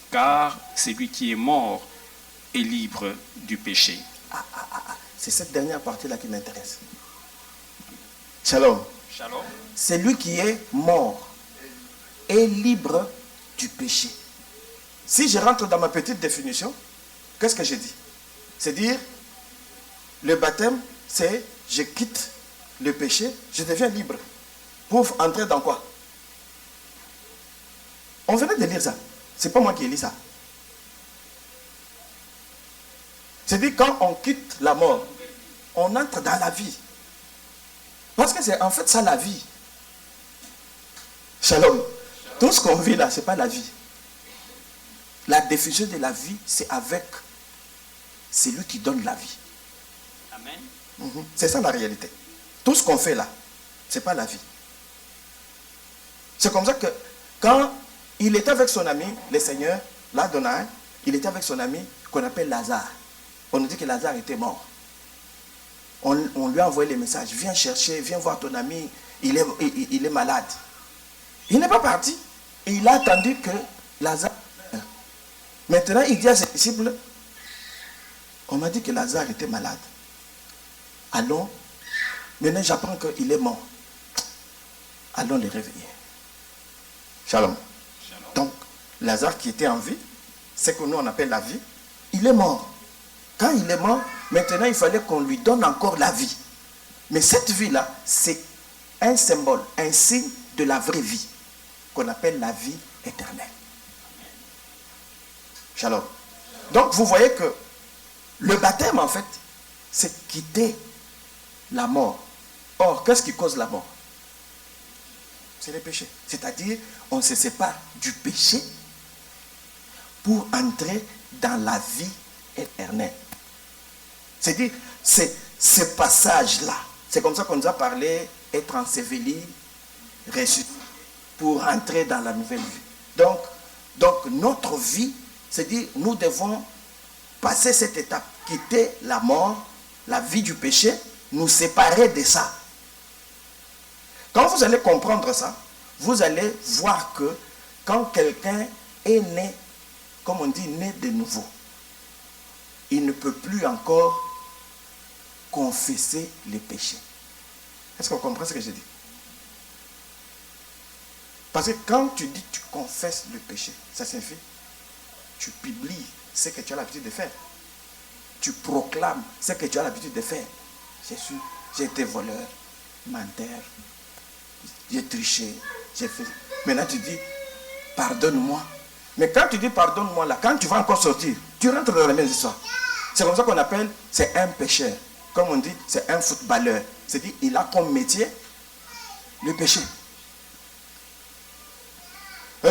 car celui qui est mort est libre du péché. C'est cette dernière partie-là qui m'intéresse. Shalom. Shalom. Celui qui est mort est libre du péché. Si je rentre dans ma petite définition, qu'est-ce que j'ai dit? C'est dire, le baptême, c'est je quitte le péché, je deviens libre. Pour entrer dans quoi? On venait de lire ça. C'est pas moi qui ai lu ça. C'est-à-dire quand on quitte la mort, on entre dans la vie. Parce que c'est en fait ça la vie. Shalom. Tout ce qu'on vit là, ce n'est pas la vie. La définition de la vie, c'est avec celui qui donne la vie. Amen. C'est ça la réalité. Tout ce qu'on fait là, ce n'est pas la vie. C'est comme ça que quand il était avec son ami, le Seigneur, l'Adonai, il était avec son ami qu'on appelle Lazare. On nous dit que Lazare était mort. On lui a envoyé les messages. Viens chercher, viens voir ton ami, il est malade. Il n'est pas parti. Et il a attendu que Lazare meure. Maintenant, il dit à ses disciples, on m'a dit que Lazare était malade. Allons, maintenant j'apprends qu'il est mort. allons les réveiller. Shalom. Donc, Lazare qui était en vie, c'est que nous on appelle la vie, il est mort. Quand il est mort, maintenant il fallait qu'on lui donne encore la vie. Mais cette vie-là, c'est un symbole, un signe de la vraie vie, qu'on appelle la vie éternelle. Shalom. Donc vous voyez que le baptême en fait, c'est quitter la mort. Or, qu'est-ce qui cause la mort? C'est le péché. C'est-à-dire, on se sépare du péché pour entrer dans la vie éternelle. C'est-à-dire, c'est ce passage-là. C'est comme ça qu'on nous a parlé, être enseveli, ressuscité, pour entrer dans la nouvelle vie. Donc notre vie, c'est-à-dire, nous devons passer cette étape, quitter la mort, la vie du péché, nous séparer de ça. Quand vous allez comprendre ça, vous allez voir que quand quelqu'un est né, comme on dit, né de nouveau, il ne peut plus encore confesser les péchés. Est-ce qu'on comprend ce que je dis? Parce que quand tu dis tu confesses le péché, ça signifie tu publies ce que tu as l'habitude de faire. Tu proclames ce que tu as l'habitude de faire. J'ai été voleur, menteur, j'ai triché, j'ai fait. Maintenant tu dis pardonne-moi. Mais quand tu dis pardonne-moi là, quand tu vas encore sortir, tu rentres dans la même histoire. C'est comme ça qu'on appelle, c'est un pécheur. Comme on dit, c'est un footballeur. C'est-à-dire, il a comme métier le péché.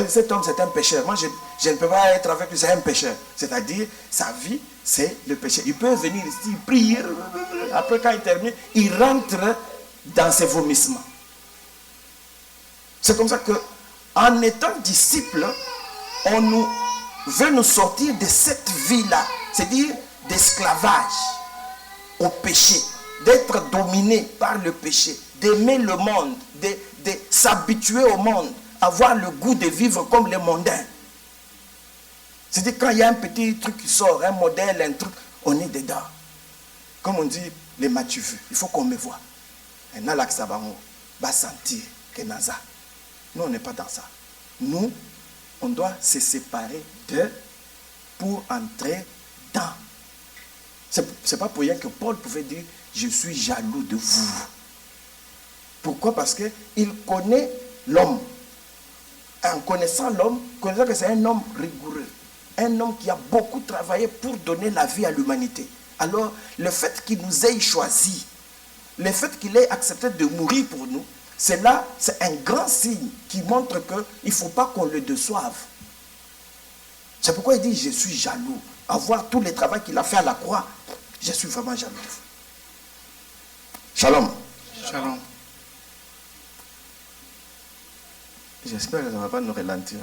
Cet homme, c'est un pécheur. Moi, je ne peux pas être avec lui, c'est un pécheur. C'est-à-dire, sa vie, c'est le péché. Il peut venir ici, prier. Après, quand il termine, il rentre dans ses vomissements. C'est comme ça que, en étant disciple, on veut nous sortir de cette vie-là. C'est-à-dire, d'esclavage au péché, d'être dominé par le péché, d'aimer le monde, de s'habituer au monde, avoir le goût de vivre comme les mondains. C'est-à-dire quand il y a un petit truc qui sort, un modèle, un truc, on est dedans. Comme on dit, les m'as-tu vu? Il faut qu'on me voit. Et Nalak Sabango va sentir que Naza. Nous, on n'est pas dans ça. Nous, on doit se séparer d'eux pour entrer dans. C'est pas pour rien que Paul pouvait dire je suis jaloux de vous. Pourquoi? Parce qu'il connaît l'homme. En connaissant l'homme, connaissant que c'est un homme rigoureux, un homme qui a beaucoup travaillé pour donner la vie à l'humanité. Alors, le fait qu'il nous ait choisis, le fait qu'il ait accepté de mourir pour nous, c'est un grand signe qui montre qu'il ne faut pas qu'on le déçoive. C'est pourquoi il dit je suis jaloux. À voir tout le travail qu'il a fait à la croix, je suis vraiment jaloux. Shalom. Shalom. J'espère que ça ne va pas nous ralentir.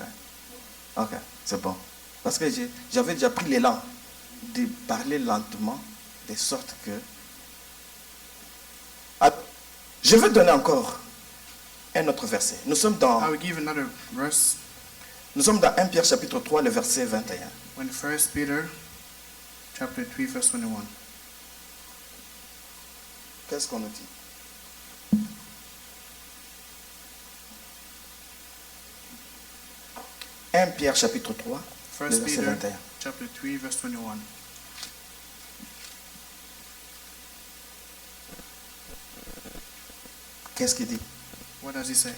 Ok, c'est bon. Parce que j'avais déjà pris l'élan de parler lentement, de sorte que... Je vais donner encore un autre verset. Nous sommes dans... I will give another verse. Nous sommes dans 1 Pierre chapitre 3, le verset 21. When 1 Peter chapter 3 verse 21. Qu'est-ce qu'on nous dit? « 1 Pierre chapitre 3, 1 le verset Peter 21. chapter 3 verse 21. Qu'est-ce qu'il dit? What does he say?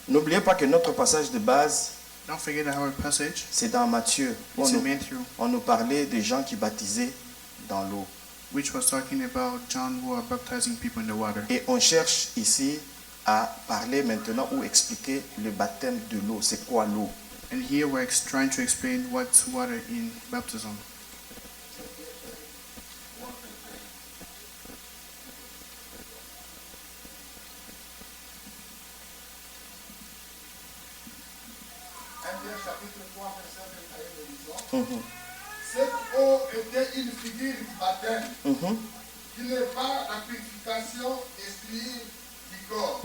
N'oubliez pas que notre passage de base, Don't forget that our passage c'est dans Matthieu. is in Matthew, On nous parlait des gens qui baptisaient dans l'eau. which was talking about John who are baptizing people in the water. Et on cherche ici à parler maintenant ou expliquer le baptême de l'eau. C'est quoi l'eau? And here we're trying to explain what's water in baptism. Cette eau était une figure du baptême, qui n'est pas la purification des spirits du corps,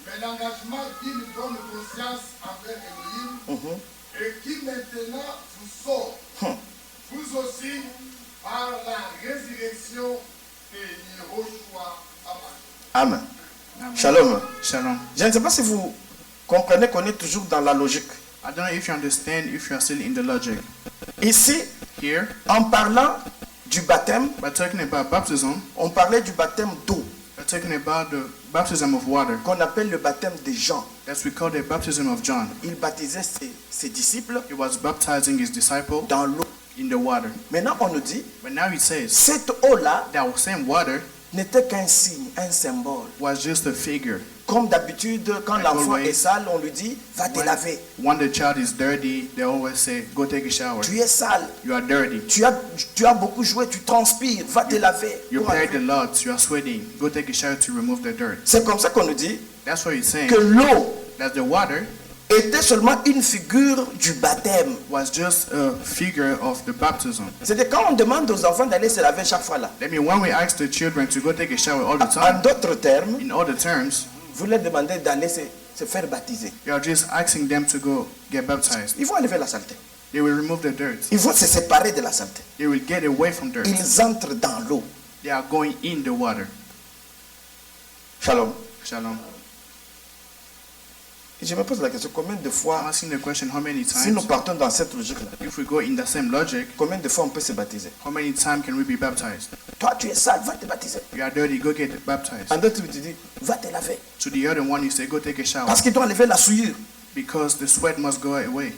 mais l'engagement d'une bonne conscience envers Elohim et qui maintenant vous sauve, vous aussi, par la résurrection de Yehoshua. Amen. Shalom. Shalom. Je ne sais pas si vous comprenez qu'on est toujours dans la logique. I don't know if you understand, if you are still in the logic. Ici, Here, en parlant du baptême, we're talking about baptism. on parlait du baptême d'eau, We're talking about the baptism of water. qu'on appelle le baptême de Jean. That's we call the baptism of John. Il baptisait ses disciples He was baptizing his disciple dans l'eau. in the water. Maintenant, on nous dit, But now it says cette eau-là that same water n'était qu'un signe, un symbole. was just a figure. Comme d'habitude, quand Like l'enfant always. est sale, on lui dit, va te laver. When the child is dirty, they always say, go take a shower. Tu es sale, You are dirty. tu as beaucoup joué, tu transpires, va te laver. You Pour played a enlever. lot, you are sweating. Go take a shower to remove the dirt. C'est comme ça qu'on nous dit That's what he's saying. que l'eau That the water était seulement une figure du baptême. was just a figure of the baptism. C'est-à-dire quand on demande aux enfants d'aller se laver chaque fois là. I mean, when we ask the children to go take a shower all the En time, d'autres termes, in other terms, vous leur demandez d'aller se faire baptiser. you are just asking them to go get baptized. Ils vont enlever la saleté. They will remove the dirt. Ils vont se séparer de la saleté. They will get away from dirt. Ils entrent dans l'eau. They are going in the water. Shalom. Shalom. Et je me pose la question, combien de I'm fois, asking the question, how many si nous times, partons dans cette logique-là, if we go in the same logic, combien de fois on peut se baptiser? how many times can we be baptized? Toi, tu es sale, va te baptiser. You are dirty, go get baptized. En d'autres, tu dis, va te laver. To the other one, you say, go take a shower. Parce qu'il doit enlever la souillure. Because the sweat must go away.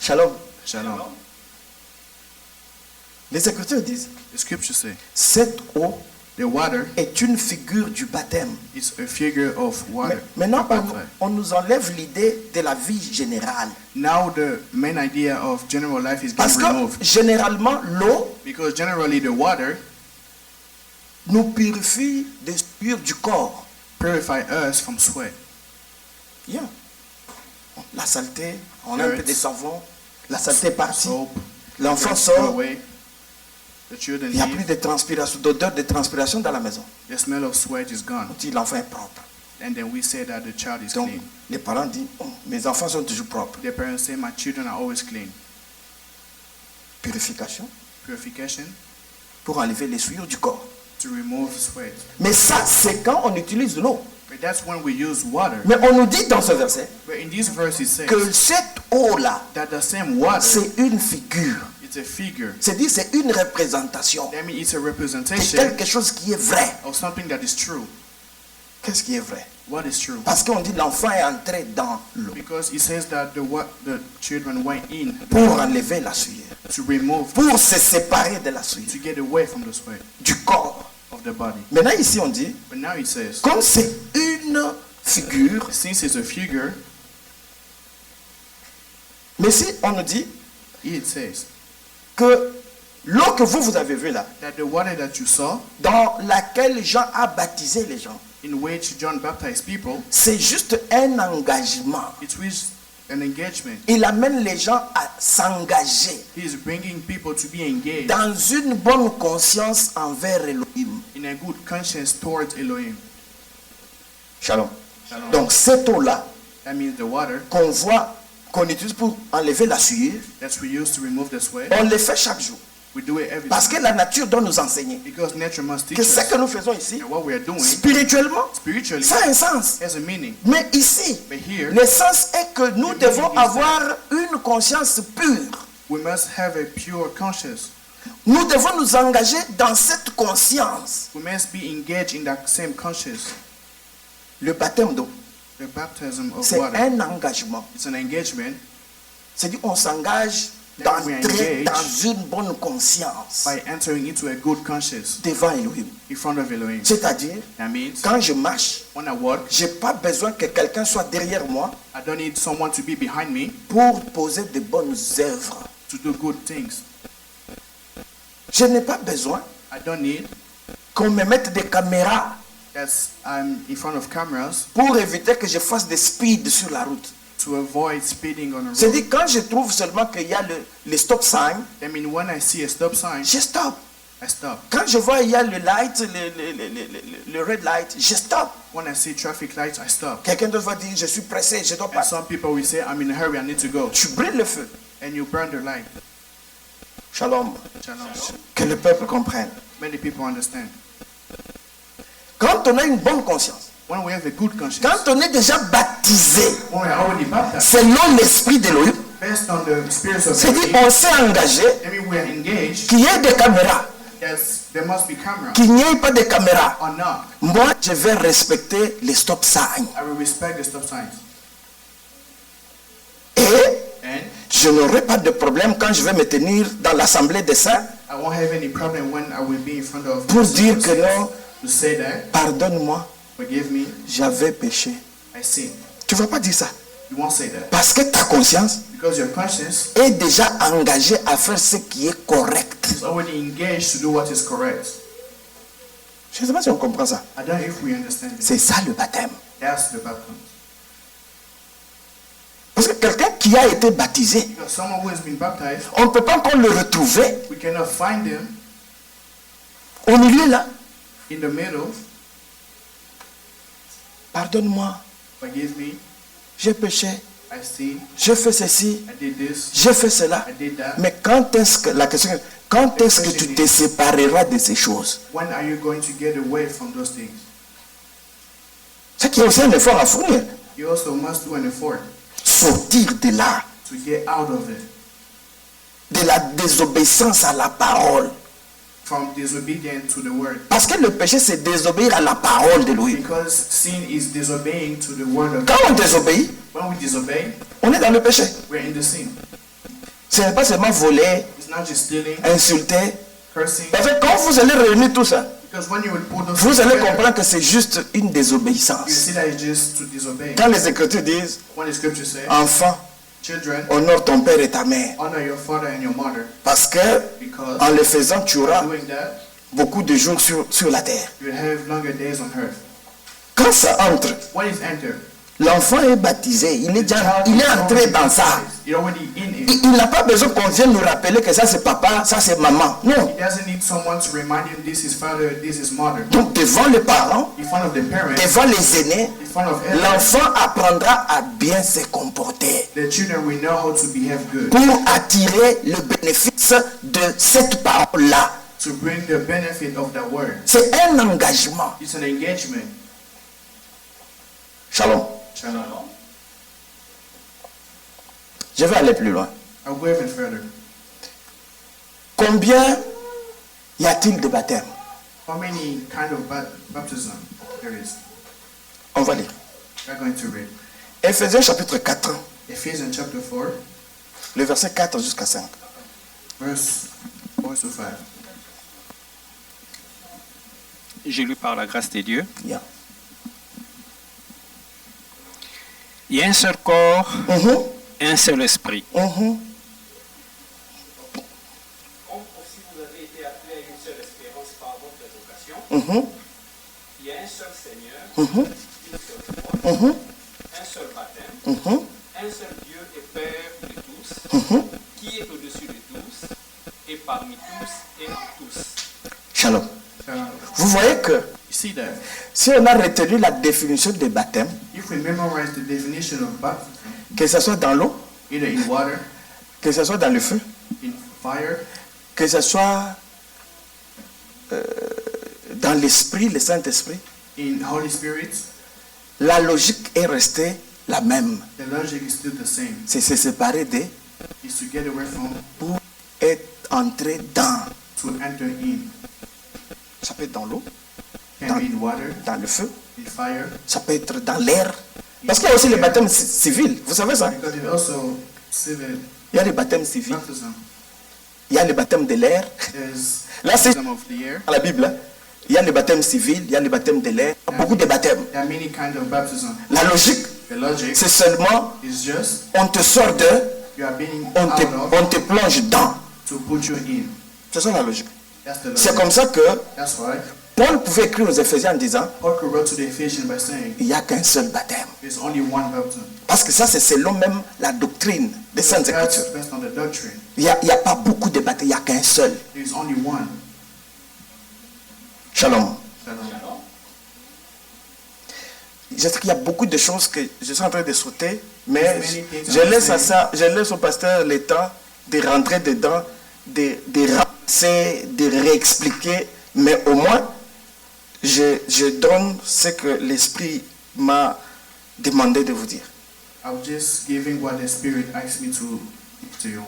Shalom. Shalom. Les Écritures disent, The scriptures say, cette eau the water est une figure du baptême. is a figure of water. Maintenant, Baptized. on nous enlève l'idée de la vie générale. Now the main idea of general life is Parce being que removed. généralement, l'eau Because generally the water nous purifie des souillures du corps. purify us from sweat. Yeah. La saleté, on a un peu Dirt. de savon, la saleté est partie, Soap, l'enfant go sort, away. The children il n'y a plus leave. de transpiration, d'odeur de transpiration dans la maison. The smell of sweat is gone. On dit l'enfant est propre. And then we say that the child is Donc, clean. les parents disent, oh, mes enfants sont toujours propres. The parents say, my children are always clean. Purification Purification pour enlever les souillures du corps. to remove sweat. Mais ça, c'est quand on utilise l'eau. But that's when we use water. Mais on nous dit dans ce verset But in this verse it says que cette eau-là, that the same water, c'est une figure. it's a figure. C'est-à-dire, c'est une représentation That means it's a de representation quelque chose qui est vrai. of something that is true. Qu'est-ce qui est vrai? What is true? Parce qu'on dit l'enfant est entré dans l'eau Because it says that the children went in pour enlever la souillure, to remove, pour se séparer de la souillure to get away from the sweat du corps. of the body. Maintenant, ici, on dit, But now it says, comme c'est une figure, since it's a figure, mais si on nous dit it says que l'eau que vous avez vue là, that the water that you saw, dans laquelle Jean a baptisé les gens, in which John baptized people, c'est juste un engagement. it was an engagement. Il amène les gens à s'engager He is bringing people to be engaged dans une bonne conscience envers Elohim. in a good conscience towards Elohim. Shalom. Shalom. Donc cette eau-là That means the water qu'on voit, qu'on utilise pour enlever la souillure, that we use to remove the sweat, on le fait chaque jour. we do it every Parce que time. la nature doit nous enseigner Because nature must teach que ce us. que nous faisons ici, And what we are doing, spirituellement, spiritually, ça a un sens. has a meaning. Mais ici, But here, le sens est que nous The devons meaning is avoir une conscience pure. we must have a pure conscience. Nous devons nous engager dans cette conscience. We must be engaged in that same conscience. Le baptême d'eau, The baptism of c'est water. un engagement. It's an engagement C'est-à-dire qu'on s'engage That we d'entrer engage dans une bonne conscience by entering into a good conscience devant Elohim. in front of Elohim. C'est-à-dire, That means quand je marche, when I walk, je n'ai pas besoin que quelqu'un soit derrière moi I don't need someone to be behind me pour poser de bonnes œuvres. to do good things. Je n'ai pas besoin I don't need qu'on me mette des caméras that I'm in front of cameras pour éviter que je fasse des speeds sur la route. to avoid speeding on a road. C'est-à-dire, quand je trouve seulement qu'il y a le stop sign, I mean, when I see a stop sign, je stop. I stop. Quand je vois il y a le light, le red light, je stop. When I see traffic lights, I stop. Quelqu'un d'autre va dire, je suis pressé, je dois And passer. some people will say, I'm in a hurry, I need to go. Tu brilles le feu. And you burn the light. Shalom. Shalom. Que le peuple comprenne. Many people understand. Quand on a une bonne conscience, When we have a good conscience, quand on est déjà baptisé when we are already baptized, selon l'esprit d'Élohim, based on the spirits of c'est-à-dire Elohim, on s'est engagé I mean, we are engaged. qu'il y ait des caméras, There must be camera qu'il n'y ait pas de caméras. or not. Moi, je vais respecter les stop signs. I will respect the stop signs. Et And je n'aurai pas de problème quand je vais me tenir dans l'assemblée des saints I won't have any problem when I will be in front of pour dire que non, to say that, pardonne-moi, forgive me, j'avais péché. I sin. Tu ne vas pas dire ça. You won't say that. Parce que ta conscience Because your conscience est déjà engagée à faire ce qui est correct. is already engaged to do what is correct. Je ne sais pas si on comprend ça. I don't know if we understand it. C'est ça le baptême. That's the baptism. Parce que quelqu'un qui a été baptisé, Because someone who has been baptized, on ne peut pas encore le retrouver we cannot find them au milieu là. in the middle. Pardonne-moi, Forgive me, j'ai péché, I sin, j'ai fait ceci, I did this, j'ai fait cela. I did that. Mais quand est-ce que, la question est, quand est-ce que tu te sépareras de ces choses? When are you going to get away from those things? C'est qu'il y a aussi un effort à fournir. You also must do an effort Sortir de là, to get out of it. de la désobéissance à la parole. From disobedience to the word. Parce que le péché, c'est désobéir à la parole de Louis. Because sin is disobeying to the word of Quand God. on désobéit, When we disobey, on est dans le péché. we're in the sin. Ce n'est pas seulement voler, It's not just stealing, insulter. cursing. Parce que quand vous allez réunir tout ça, Because when you will put those vous things allez together, comprendre que c'est juste une you désobéissance. see that it's just to disobey. Quand les Écritures disent, When the scriptures say, enfant, children, honore ton père et ta mère. honor your father and your mother. Parce que Because en le faisant, tu auras doing that, beaucoup de jours sur la terre. you will have longer days on earth. Quand ça entre, When it's entered, l'enfant est baptisé, il est entré dans ça. you're already in it. Il n'a pas besoin qu'on vienne nous rappeler que ça c'est papa, ça c'est maman. Non. He doesn't need someone to remind him this is father, this is mother. Donc devant les parents, In front of the parents, devant les aînés, in front of everyone, l'enfant apprendra à bien se comporter the children will know how to behave good. pour attirer le bénéfice de cette parole-là. To bring the benefit of the word. C'est un engagement. It's an engagement. Shalom. Shalom. Je vais aller plus loin. I'll go even further. Combien y a-t-il de baptêmes? How many kind of baptism there is? On va lire. We're going to read. Éphésiens chapitre 4, Ephesians chapter 4, le verset 4 jusqu'à 5. verse 4 to 5. J'ai lu par la grâce de Dieu. Yeah. Il y a un seul corps, Mhm, un seul esprit. mhm. Comme aussi vous avez été appelés à une seule espérance par votre vocation, Mhm, il y a un seul Seigneur, mhm, une seule foi, mhm, un seul baptême, mhm, un seul Dieu et Père de tous, mhm. qui est au-dessus de tous, et parmi tous et en tous. Shalom. Shalom. Vous voyez que You see that? si on a retenu la définition de baptême, If we memorize the definition of baptism, que ce soit dans l'eau, either in water, que ce soit dans le feu, in fire, que ce soit dans l'esprit, le Saint-Esprit, in Holy Spirit, la logique est restée la même. the logic is still the same. C'est se séparer de Is to get away from, pour être entré dans. to enter in. Ça peut être dans l'eau, Can be in water, dans le feu, in fire, ça peut être dans l'air. Parce qu'il y a aussi les baptêmes civils, vous savez ça? because it also civil Il y a les baptêmes civils, baptism. il y a les baptêmes de l'air. There's Là, c'est baptism of the air. dans la Bible. Hein. Il y a les baptêmes civils, il y a les baptêmes de l'air. Il y a beaucoup de baptêmes. There are many kinds of baptism. La logique, The logic c'est seulement is just on te sort de, you are being on te, out of on te plonge dans. to put you in. C'est ça la logique. That's the C'est logic. comme ça que That's why Paul pouvait écrire aux Éphésiens en disant Paul wrote to the Ephesians by saying il n'y a qu'un seul baptême. there's only one baptism. Parce que ça, c'est selon même la doctrine des Saintes That's Écritures. based on the doctrine. Il n'y a pas beaucoup de baptêmes, il n'y a qu'un seul. There's only one. Shalom. Shalom. Je sais qu'il y a beaucoup de choses que je suis en train de sauter, mais je laisse au pasteur le temps de rentrer dedans, de ramasser, de réexpliquer, mais au moins, je donne ce que l'Esprit m'a demandé de vous dire. I'm just giving what the Spirit asked me to give to you.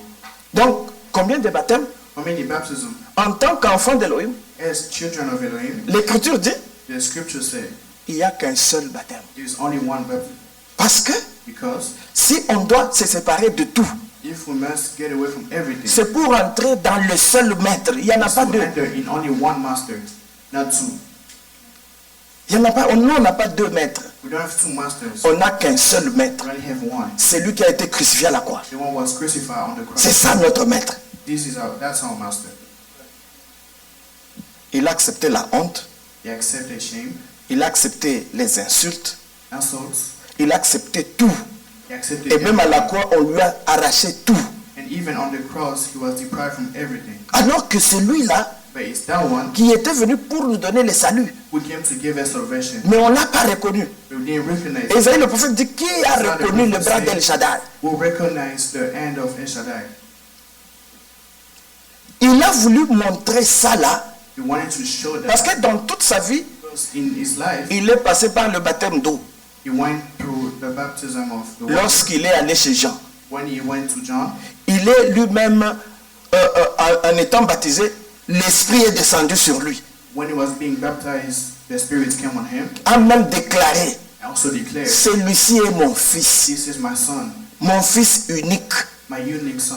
Donc, combien de baptêmes? How many baptisms? En tant qu'enfant d'Elohim, As children of Elohim, l'Écriture dit, the scripture says il n'y a qu'un seul baptême. there is only one baptism. Parce que Because si on doit se séparer de tout, if we must get away from everything, c'est pour entrer dans le seul maître. Il n'y en a pas to deux. enter in only one master, not two. Il y en a pas, nous, on n'a pas deux maîtres. We don't have two masters. On n'a qu'un seul maître. We only have one. C'est lui qui a été crucifié à la croix. The one was crucified on the cross. C'est ça notre maître. That's our master. Il a accepté la honte. He accepted shame, Il a accepté les insultes. insults. Il a accepté tout. He accepted Et même à la everything. croix, on lui a arraché tout. And even on the cross, he was deprived from everything. Alors que celui-là, But it's that one qui était venu pour nous donner le salut, who came to give us salvation. mais on ne l'a pas reconnu. We didn't recognize. Esaïe le prophète dit, qui a reconnu le bras d'El Shaddai? We recognize the hand of El Shaddai. Il a voulu montrer ça là, He wanted to show that parce que dans toute sa vie, because in his life, il est passé par le baptême d'eau. he went through the baptism of the water. Lorsqu'il est allé chez Jean, When he went to John, il est lui-même, en étant baptisé, l'Esprit est descendu sur lui. when he was being baptized, the Spirit came on him. A même déclaré, And also declared, celui-ci est mon fils, "This is my son, mon fils unique. my unique son.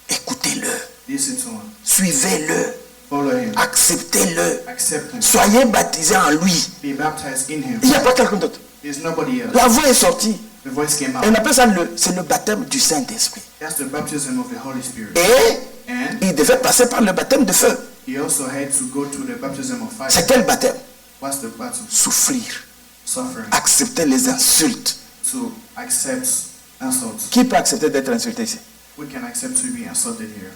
Écoutez-le, Listen to him. suivez-le, Follow him. acceptez-le, Accept him. soyez baptisés en lui. Be baptized in him." Il n'y a pas quelqu'un d'autre. There's nobody else. La voix est sortie. The voice came Et on out. appelle ça c'est le baptême du Saint-Esprit. That's the baptism of the Holy Spirit. Et And il devait passer par le baptême de feu. he also had to go through the baptism of fire. C'est quel baptême? What's the baptism? Souffrir, Suffering. accepter les insultes. To accept insults. Qui peut accepter d'être insulté ici? We can accept to be insulted here.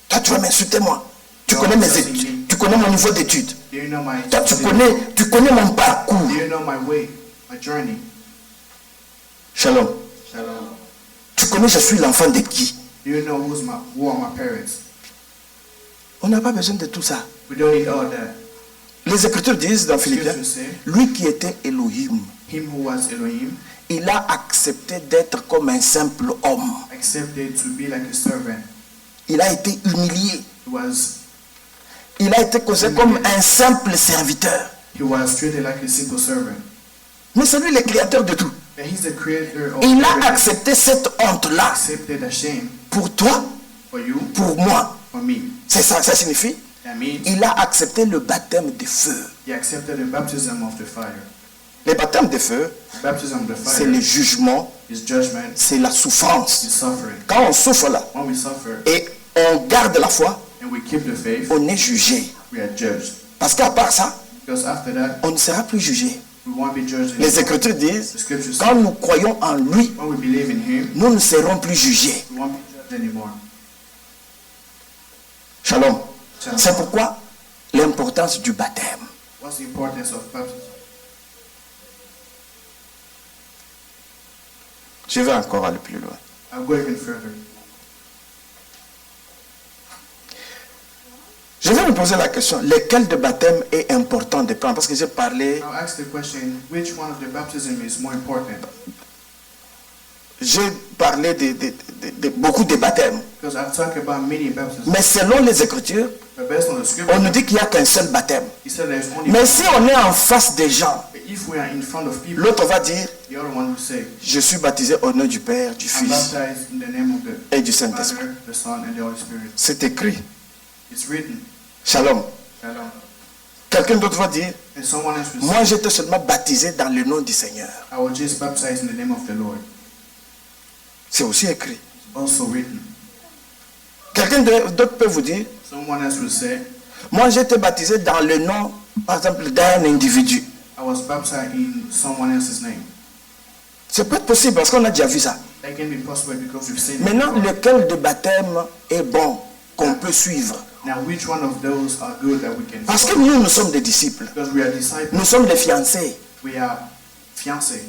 Toi, tu vas m'insulter moi. Tu connais mes études. Tu connais mon niveau d'études. Do you know my Toi, tu connais mon parcours. Do you know my way, my journey? Shalom. Shalom. Tu connais, je suis l'enfant de qui? Do you know who are my parents? On n'a pas besoin de tout ça. We don't need all that. Les Écritures disent dans Philippiens, Scripture say, lui qui était Elohim, him who was Elohim il a accepté d'être comme un simple homme. accepted to be like a servant. Il a été humilié. He Il a été considéré comme un simple serviteur. was treated like a simple servant. Mais c'est lui le créateur de tout. And he's the creator of Il a everything. accepté cette honte-là Accepted the shame pour toi, for you, pour moi. for me. C'est ça, ça signifie. That means Il a accepté le baptême de feu. he accepted the baptism of the fire. Le baptême de feu, The baptism of the c'est fire le jugement, is judgment, c'est la souffrance. is suffering. Quand on souffre là When we suffer et on garde la foi, and we keep the faith, on est jugé. we are judged. Parce qu'à part ça, Because after that, on ne sera plus jugé. we won't be judged Les anymore. Écritures disent, The scriptures quand say, nous croyons en lui, when we believe in him, nous ne serons plus jugés. we won't be judged anymore. Shalom. Shalom. C'est pourquoi l'importance du baptême. What's the importance of baptism? Je vais encore aller plus loin. I'll go even further. Je vais me poser la question, lequel de baptême est important de prendre? Parce que j'ai parlé, I'll ask the question, which one of the baptism is more important? j'ai parlé de beaucoup de baptêmes. Because I've talked about many baptisms. Mais selon les Écritures, But based on the scripture, on nous dit qu'il n'y a qu'un seul baptême. he said there's only Mais one. si on est en face des gens, But if we are in front of people, l'autre va dire, the other one will say, je suis baptisé au nom du Père, du I'm Fils baptized in the name of the et du Saint-Esprit. Father, the Son, and the Holy Spirit. C'est écrit. It's written. Shalom. Shalom. Quelqu'un d'autre va dire, And someone else will moi say, j'étais seulement baptisé dans le nom du Seigneur. I was just baptized in the name of the Lord. C'est aussi écrit. It's also written. Quelqu'un d'autre peut vous dire, Someone else will say, moi j'ai été baptisé dans le nom, par exemple, d'un individu. I was baptized in someone else's name. C'est peut être possible parce qu'on a déjà vu ça. That can be possible because we've seen it Maintenant, before. lequel de baptême est bon, qu'on peut suivre? Now, which one of those are good that we can Parce que follow? nous sommes des disciples. Because we are disciples, Nous sommes des fiancés. we are fiancés.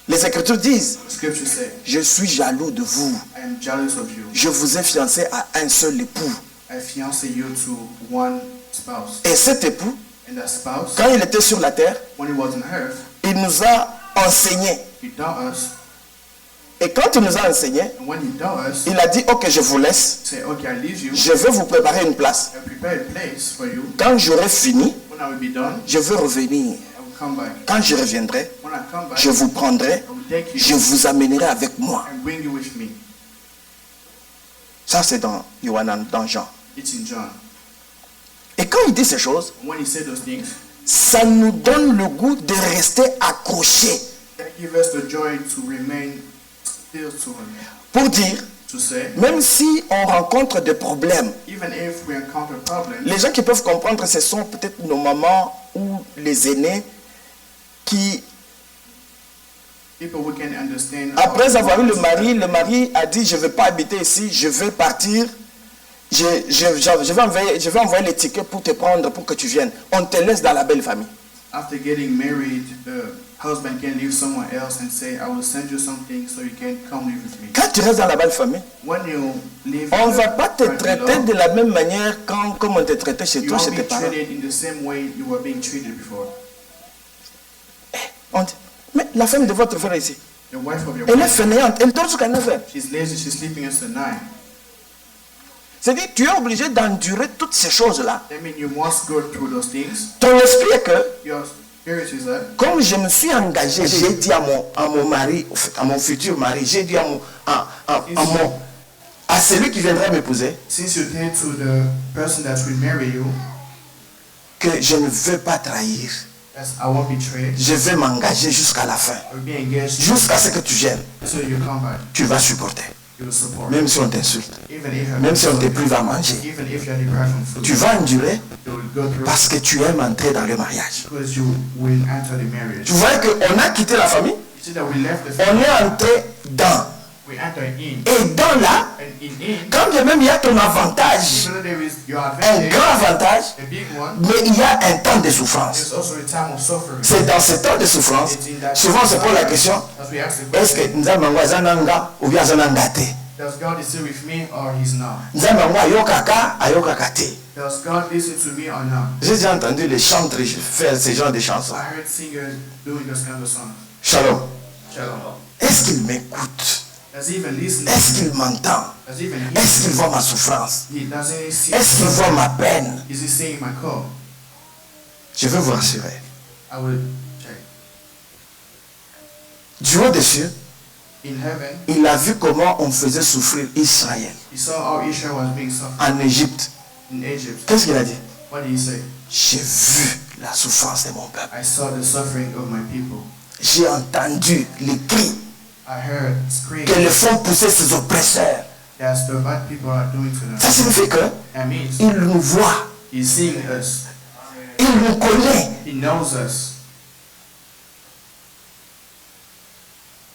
Les Écritures disent, Scripture say, je suis jaloux de vous. I am jealous of you. Je vous ai fiancé à un seul époux. I fiancé you to one spouse. Et cet époux, And that spouse, quand il était sur la terre, when he was on earth, il nous a enseigné. he taught us. Et quand il nous a enseigné, And when he taught us, il a dit, ok, je vous laisse. say, okay, I leave you. Je vais vous préparer une place. I prepare a place for you. Quand j'aurai fini, When I will be done, je veux revenir. I will come back. Quand je reviendrai, When I come back, je vous prendrai, I will take je you vous amènerai avec moi. and bring you with me. Ça, c'est dans Yohanan, dans Jean. It's in John. Et quand il dit ces choses, When he said those things, ça nous donne le goût de rester accrochés. that gives us the joy to remain still to him. Pour dire, To say, même si on rencontre des problèmes, even if we encounter problems, les gens qui peuvent comprendre, ce sont peut-être nos mamans ou les aînés qui, people who can understand. après avoir eu le mari a dit, je ne vais pas habiter ici, je vais partir. Je vais envoyer les tickets pour te prendre, pour que tu viennes. On te laisse dans la belle famille. After getting married, the husband can leave someone else and say, I will send you something so you can come live with me. Quand tu restes dans la belle famille, When you live on ne in va the pas te family traiter law, de la même manière comme on te traitait chez you toi, won't chez be tes parents. treated in the same way you were being treated before. On dit, mais la femme de votre frère ici, The wife of your elle est wife, fainéante, elle dort jusqu'à 9 heures. she's lazy, she's sleeping until 9. C'est-à-dire, tu es obligé d'endurer toutes ces choses-là. That means you must go through those things. Ton esprit est que, Your spirit is that comme je me suis engagé, j'ai dit à mon mari, à mon futur mari, j'ai dit à celui qui viendra m'épouser, since you did to the person that will marry you, que je ne veux pas trahir. that's I won't betray. Je vais m'engager jusqu'à la fin. I will be engaged Jusqu'à ce que tu viennes, until you come back. tu vas supporter. You will support. Même si on t'insulte, Even if you're même si on te prive à manger, even if you're deprived from food, tu vas endurer you will go through parce que tu aimes entrer dans le mariage. because you will enter the marriage. Tu vois qu'on a quitté la famille, You see that we left the on family, est entré dans. we enter in, Et dans là, and in, quand bien même il y a ton avantage, even though there is your un advantage, grand avantage, a big one, mais il y a un temps de souffrance. there's also a time of suffering. C'est dans ce temps de souffrance, It's in that souvent on se pose la question, as we ask the est-ce que question, Nzambe yango aza na nga ou bien aza na nga te? does God is still with me or he's not? Nzambe yango ayokaka te. Does God listen to me or not? J'ai déjà entendu les chantres faire ce genre de chansons. I heard singers doing those kind of songs. Shalom. Shalom. Est-ce qu'il m'écoute? Does he even listen? Est-ce qu'il m'entend? Does he even hear? Est-ce qu'il voit ma souffrance? He doesn't see. Est-ce qu'il voit ma peine? Is he seeing my call? Je veux vous rassurer. I will check. Du haut des cieux, In heaven, il a vu comment on faisait souffrir Israël he saw how Israel was being suffered en Égypte. in Egypt. Qu'est-ce qu'il a dit? What did he say? J'ai vu la souffrance de mon peuple. I saw the suffering of my people. J'ai entendu les cris I heard screams que le font pousser ses oppresseurs. that the bad people are doing to them. Ça signifie que That means il nous voit, he's seeing us. il nous connaît. He knows us.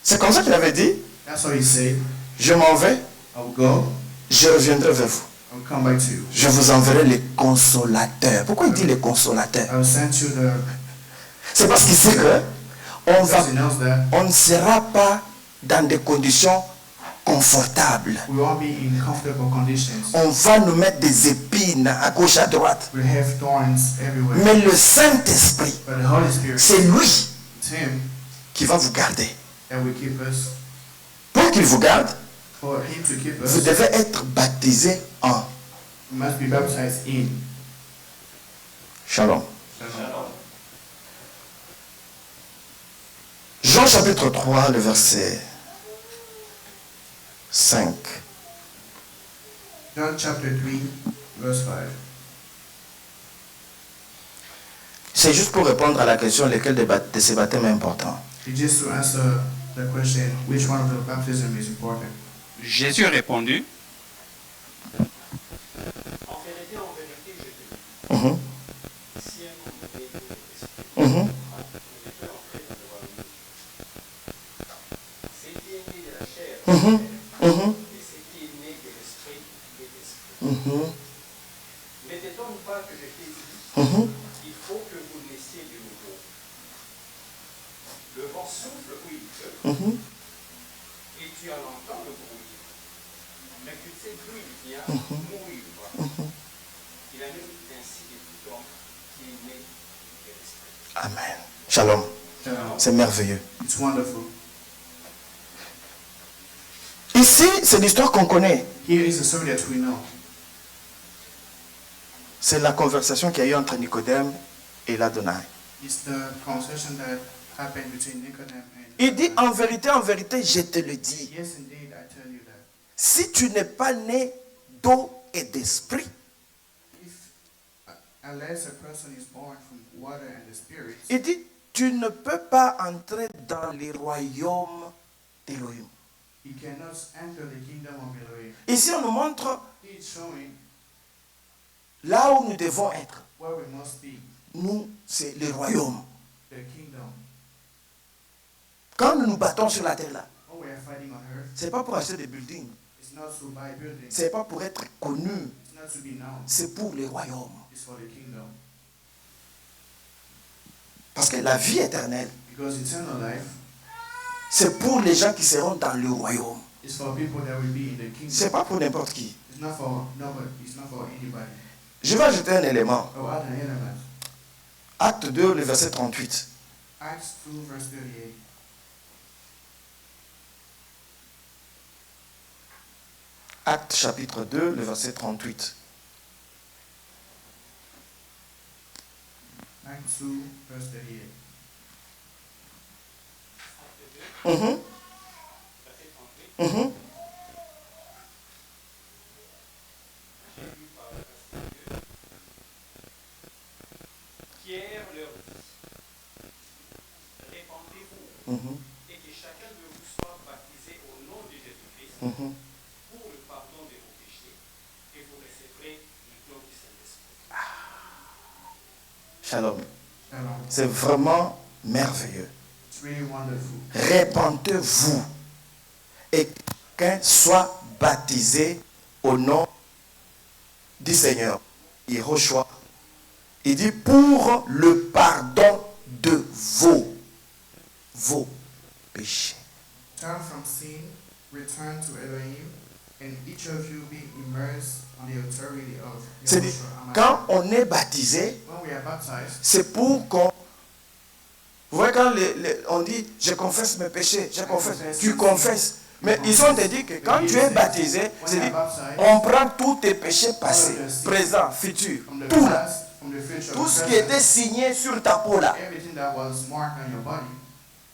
C'est comme ça qu'il avait dit, That's what he said. je m'en vais, I will go. je reviendrai vers vous. I will come back to you. Je vous enverrai les consolateurs. Pourquoi il dit les consolateurs? I will send you the. C'est parce qu'il sait que Because he knows that on ne sera pas dans des conditions confortables. we won't be in comfortable conditions. On va nous mettre des épines à gauche, à droite. We have thorns everywhere. Mais le Saint-Esprit, But the Holy Spirit, c'est lui it's Him qui va vous garder. that will keep us. Pour qu'il vous garde, For Him to keep vous us, devez être baptisé en we must be baptized in. Shalom. Jean chapitre 3, le verset 5. John chapter 3, verse 5. C'est juste pour répondre à la question lesquelles de ces baptêmes est important. It's just to answer the question, which one of the baptism is important? Jésus répondit, Mhm. Mhm. Mhm. Mhm. Mhm. fois que je t'ai dit, il faut que vous naissiez de nouveau. Le vent souffle où il veut, et tu en entends le bruit. Mais tu sais d'où il vient, où il va. Il a même ainsi de tout homme qui est né de l'esprit. Amen. Shalom. C'est merveilleux. It's wonderful. Ici, c'est l'histoire qu'on connaît. Here is a story that we know. C'est la conversation qu'il y a eu entre Nicodème et l'Adonai. It's the conversation that happened between Nicodemus and... Il dit, en vérité, je te le dis. Yes, indeed, I tell you that. Si tu n'es pas né d'eau et d'esprit, Unless a person is born from water and the spirit, il dit, tu ne peux pas entrer dans les royaumes d'Élohim. he cannot enter the kingdom of Elohim. Ici, on nous montre He is showing là où nous devons être. where we must be, Nous, c'est le royaume. the kingdom. Quand nous nous battons sur la terre là, When we are fighting on earth, c'est pas pour acheter des buildings, it's not to buy buildings, c'est pas pour être connu, it's not to be known, c'est pour les royaumes. it's for the kingdom. Parce que la vie éternelle, Because eternal life c'est pour les gens qui seront dans le royaume. is for people that will be in the kingdom. C'est pas pour n'importe qui. It's not for nobody, it's not for anybody. Je vais ajouter un élément. Oh, add an element. Acte 2, le verset 38. Acts 2 verse 38. Acte chapitre 2, le verset 38. Acts 2 verse 38. Mhm, mhm. Pierre leur dit, répandez-vous Mhm, et que chacun de vous soit baptisé au nom de Jésus-Christ mhm. pour le pardon de vos péchés et vous recevrez le don du Saint-Esprit. Shalom. Shalom. C'est vraiment merveilleux. It's really wonderful. Répandez-vous et qu'un soit baptisé au nom du Seigneur. Yehoshua. Il dit pour le pardon de vos péchés. Turn from sin, return to Elohim, and each of you be immersed on the authority of C'est-à-dire, Yahushua. quand on est baptisé, When we are baptized, c'est pour qu'on... Vous voyez, quand on dit, je confesse mes péchés, je confesse, tu confesses. Mais ils ont dit que quand tu es baptisé, c'est-à-dire, on prend tous tes péchés passés, présents, futurs, from the tout là. past, from the future, Tout ce present, qui était signé sur ta peau là, everything that was marked on your body,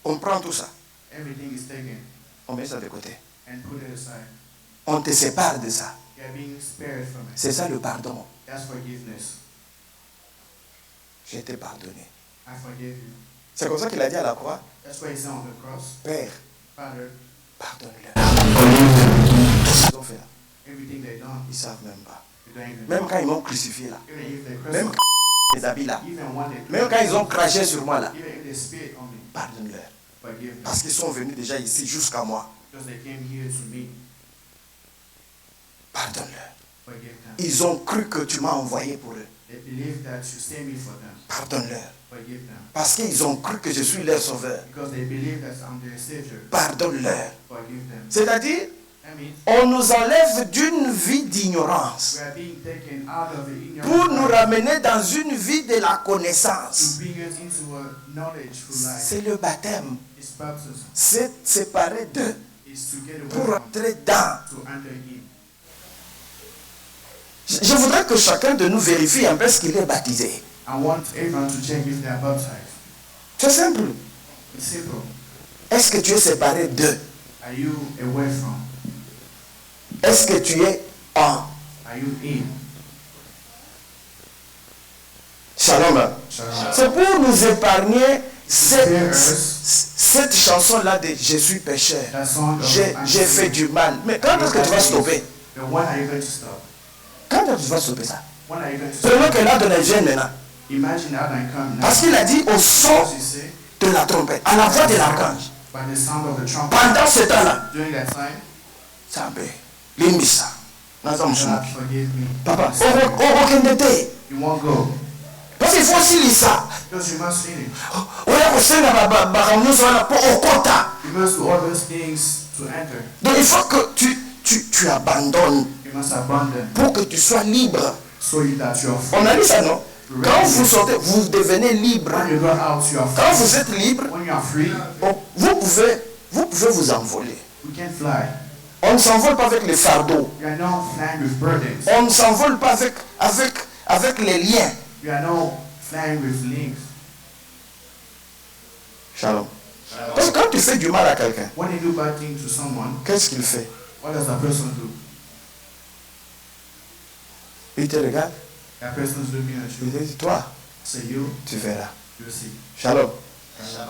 on prend tout ça, everything is taken on met ça de côté. and put it aside. On te sépare de ça. You are being spared from it. C'est ça le pardon. That's forgiveness. J'ai été pardonné. I forgive you. C'est comme ça qu'il a dit à la croix, That's why he said on the cross, Père, Father, pardonne-leur. Qu'est-ce qu'ils ont fait là? everything they done, Ils ne savent même pas. you don't even Même know. quand ils m'ont crucifié là, Even if they même curse quand les habits là, even when they même quand ils ont craché sur moi là, even if they spit on me, pardonne-leur. forgive them. Parce qu'ils sont venus déjà ici jusqu'à moi. Because they came here to me, Pardonne-leur. forgive them. Ils ont cru que tu m'as envoyé pour eux. They believe that you sent me for them, Pardonne-leur. forgive them. Parce qu'ils ont cru que je suis leur sauveur. Because they believe that I'm their Savior, Pardonne-leur. forgive them. C'est-à-dire, That means on nous enlève d'une vie d'ignorance we are being taken out of the ignorance pour nous life ramener dans une vie de la to connaissance. bring us into a knowledgeful life. C'est le baptême. It's baptism. C'est séparer d'eux It's to get away pour from, entrer dans. to enter in. Je voudrais que chacun de nous vérifie un peu ce qu'il est baptisé. I want everyone to check if they are baptized. C'est simple. It's simple. Est-ce que tu es séparé d'eux? Are you away from? Est-ce que tu es en? Are you in? Shalom. Shalom. C'est pour nous épargner cette chanson-là de je suis pécheur. That song of J'ai fait du mal. Mais quand est-ce que tu vas stopper? Then when are you going to stop? Quand est-ce que tu vas stopper ça? When are you going to stop? Prenons que là de la jeune maintenant. Imagine how I come now. Parce qu'il a dit au son As you say, de la trompette, à la voix de l'archange. by the sound of the trumpet. Pendant ce temps-là, During that time, ça peut. Limisa. God forgive me. Papa, okendete. You won't go. Parce qu'il faut aussi lire ça. Because you must read it. On a aussi la réunion sur la au quota. You must do all those things to enter. Donc il faut que tu abandonnes You must abandon pour que tu sois libre. so that you are free. On a dit ça, non? Quand vous sortez, vous devenez libre. When you go out, you are free. Quand vous êtes libre, When you are free, vous pouvez vous envoler. you can fly. On ne s'envole pas avec les fardeaux. You are not flying with burdens. On ne s'envole pas avec les liens. You are not flying with links. Shalom. Parce que quand tu fais du mal à quelqu'un, When you do bad things to someone, qu'est-ce qu'il fait? what does that person do? Il te regarde. That person is looking at Il you. te dit, toi, Say you, tu verras. you see. Shalom.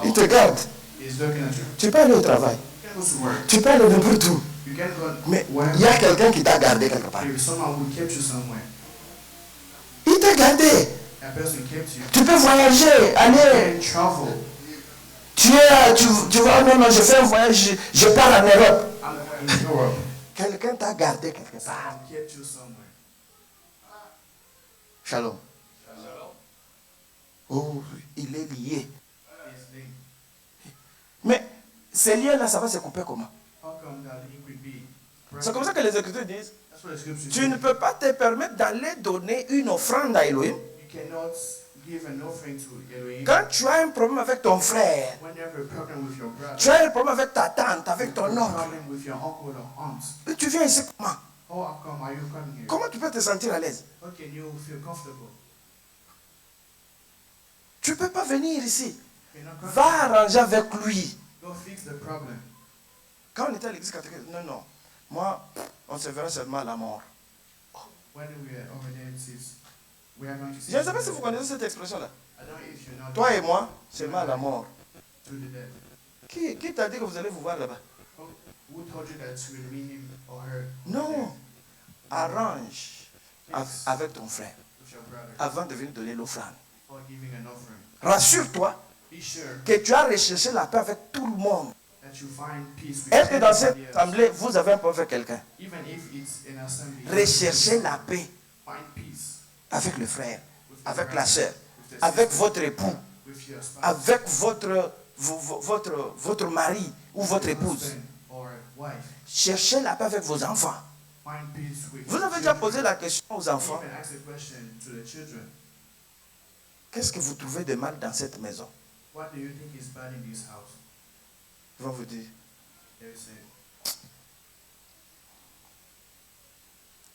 Il te garde. He's looking at you. Tu peux aller au travail. You can go to work. Tu peux aller n'importe où. You can go Mais wherever. il y a quelqu'un qui t'a gardé quelque part. There is someone who kept you somewhere. Il t'a gardé. That person kept you. Tu peux voyager, aller. You can travel. Tu vois, non, je fais un voyage, je pars en Europe. I'm in Europe. Quelqu'un t'a gardé quelque part. Someone kept you somewhere. Shalom. Oh, il est lié. It's linked. Mais ces liens-là, ça va se couper comment? How come that link would be? C'est comme ça que les Écritures disent. That's what the scripture Tu ne peux pas te permettre d'aller donner une offrande à Elohim. You cannot give an offering to Elohim Quand tu as un problème avec ton frère, when you have a problem with your brother. tu as un problème avec ta tante, avec ton You have a oncle, problem with your uncle or aunt. tu viens ici comment? How come are you coming here? Comment tu peux te sentir à l'aise? How can you feel comfortable? Tu ne peux pas venir ici. You're not coming. Va arranger avec lui. Go fix the problem. Quand on était à l'église catholique, non. Moi, on se verra seulement à la mort. When we are over there, it says, we are going to see. Je ne sais pas si vous connaissez cette expression-là. I don't know if you know Toi et moi, seulement à la mort. to the death. Qui t'a dit que vous allez vous voir là-bas? Who told you that you will meet him or her? Non. Arrange avec ton frère With your brother avant de venir donner l'offrande. or giving an offering. Rassure-toi Be sure que tu as recherché la paix avec tout le monde. that you find peace with Est-ce que dans cette everybody else. assemblée, vous avez un problème avec quelqu'un? Even if it's an assembly, Recherchez la paix find peace avec le frère, with the avec brother, la sœur, with the avec sister, votre époux, with your spouse, avec votre mari ou votre your épouse. husband or wife. Cherchez la paix avec vos enfants. Find peace with Vous your avez déjà children. posé la question aux enfants. Even ask the question to the children. Qu'est-ce que vous trouvez de mal dans cette maison? What do you think is bad in this house? Ils vont vous dire, They will say,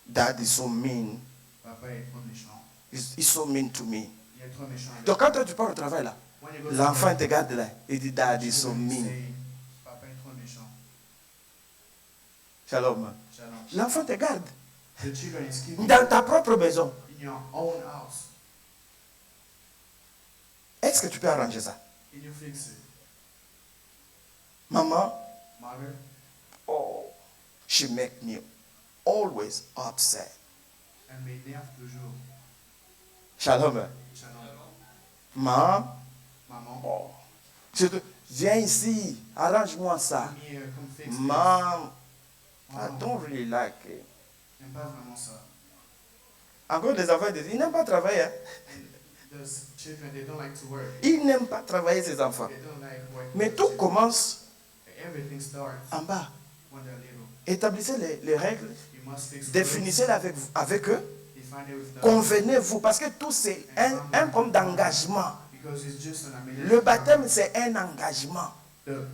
Dad is so mean. Papa est trop méchant. He's so mean to me. Il est trop méchant. avec Donc quand toi, tu pars au travail là, When you go to l'enfant work, te garde là. Il dit, Dad is so children mean. say, Papa est trop méchant. Shalom. Shalom. L'enfant te garde. The children is keeping Dans ta propre maison. in your own house. Est-ce que tu peux arranger ça? Can you fix it? Maman, Mother, oh, she make me always upset. elle m'énerve toujours. Shalom. Shalom. Maman, Maman, oh, viens ici, arrange-moi ça. come here, come fix this. Mom, I Maman, don't really like it. j'aime pas vraiment ça. Encore des enfants disent, ils n'aiment pas travailler. Hein? And those children, they don't like to work. Ils n'aiment pas travailler, ces enfants. They don't like working. Mais with tout children. commence Everything starts en bas. when they're little. Établissez les règles, You must fix the définissez-les avec eux, rules. Define it with them. convenez-vous, parce que tout c'est un problème d'engagement. Because it's just an amazing Le baptême, c'est un engagement. The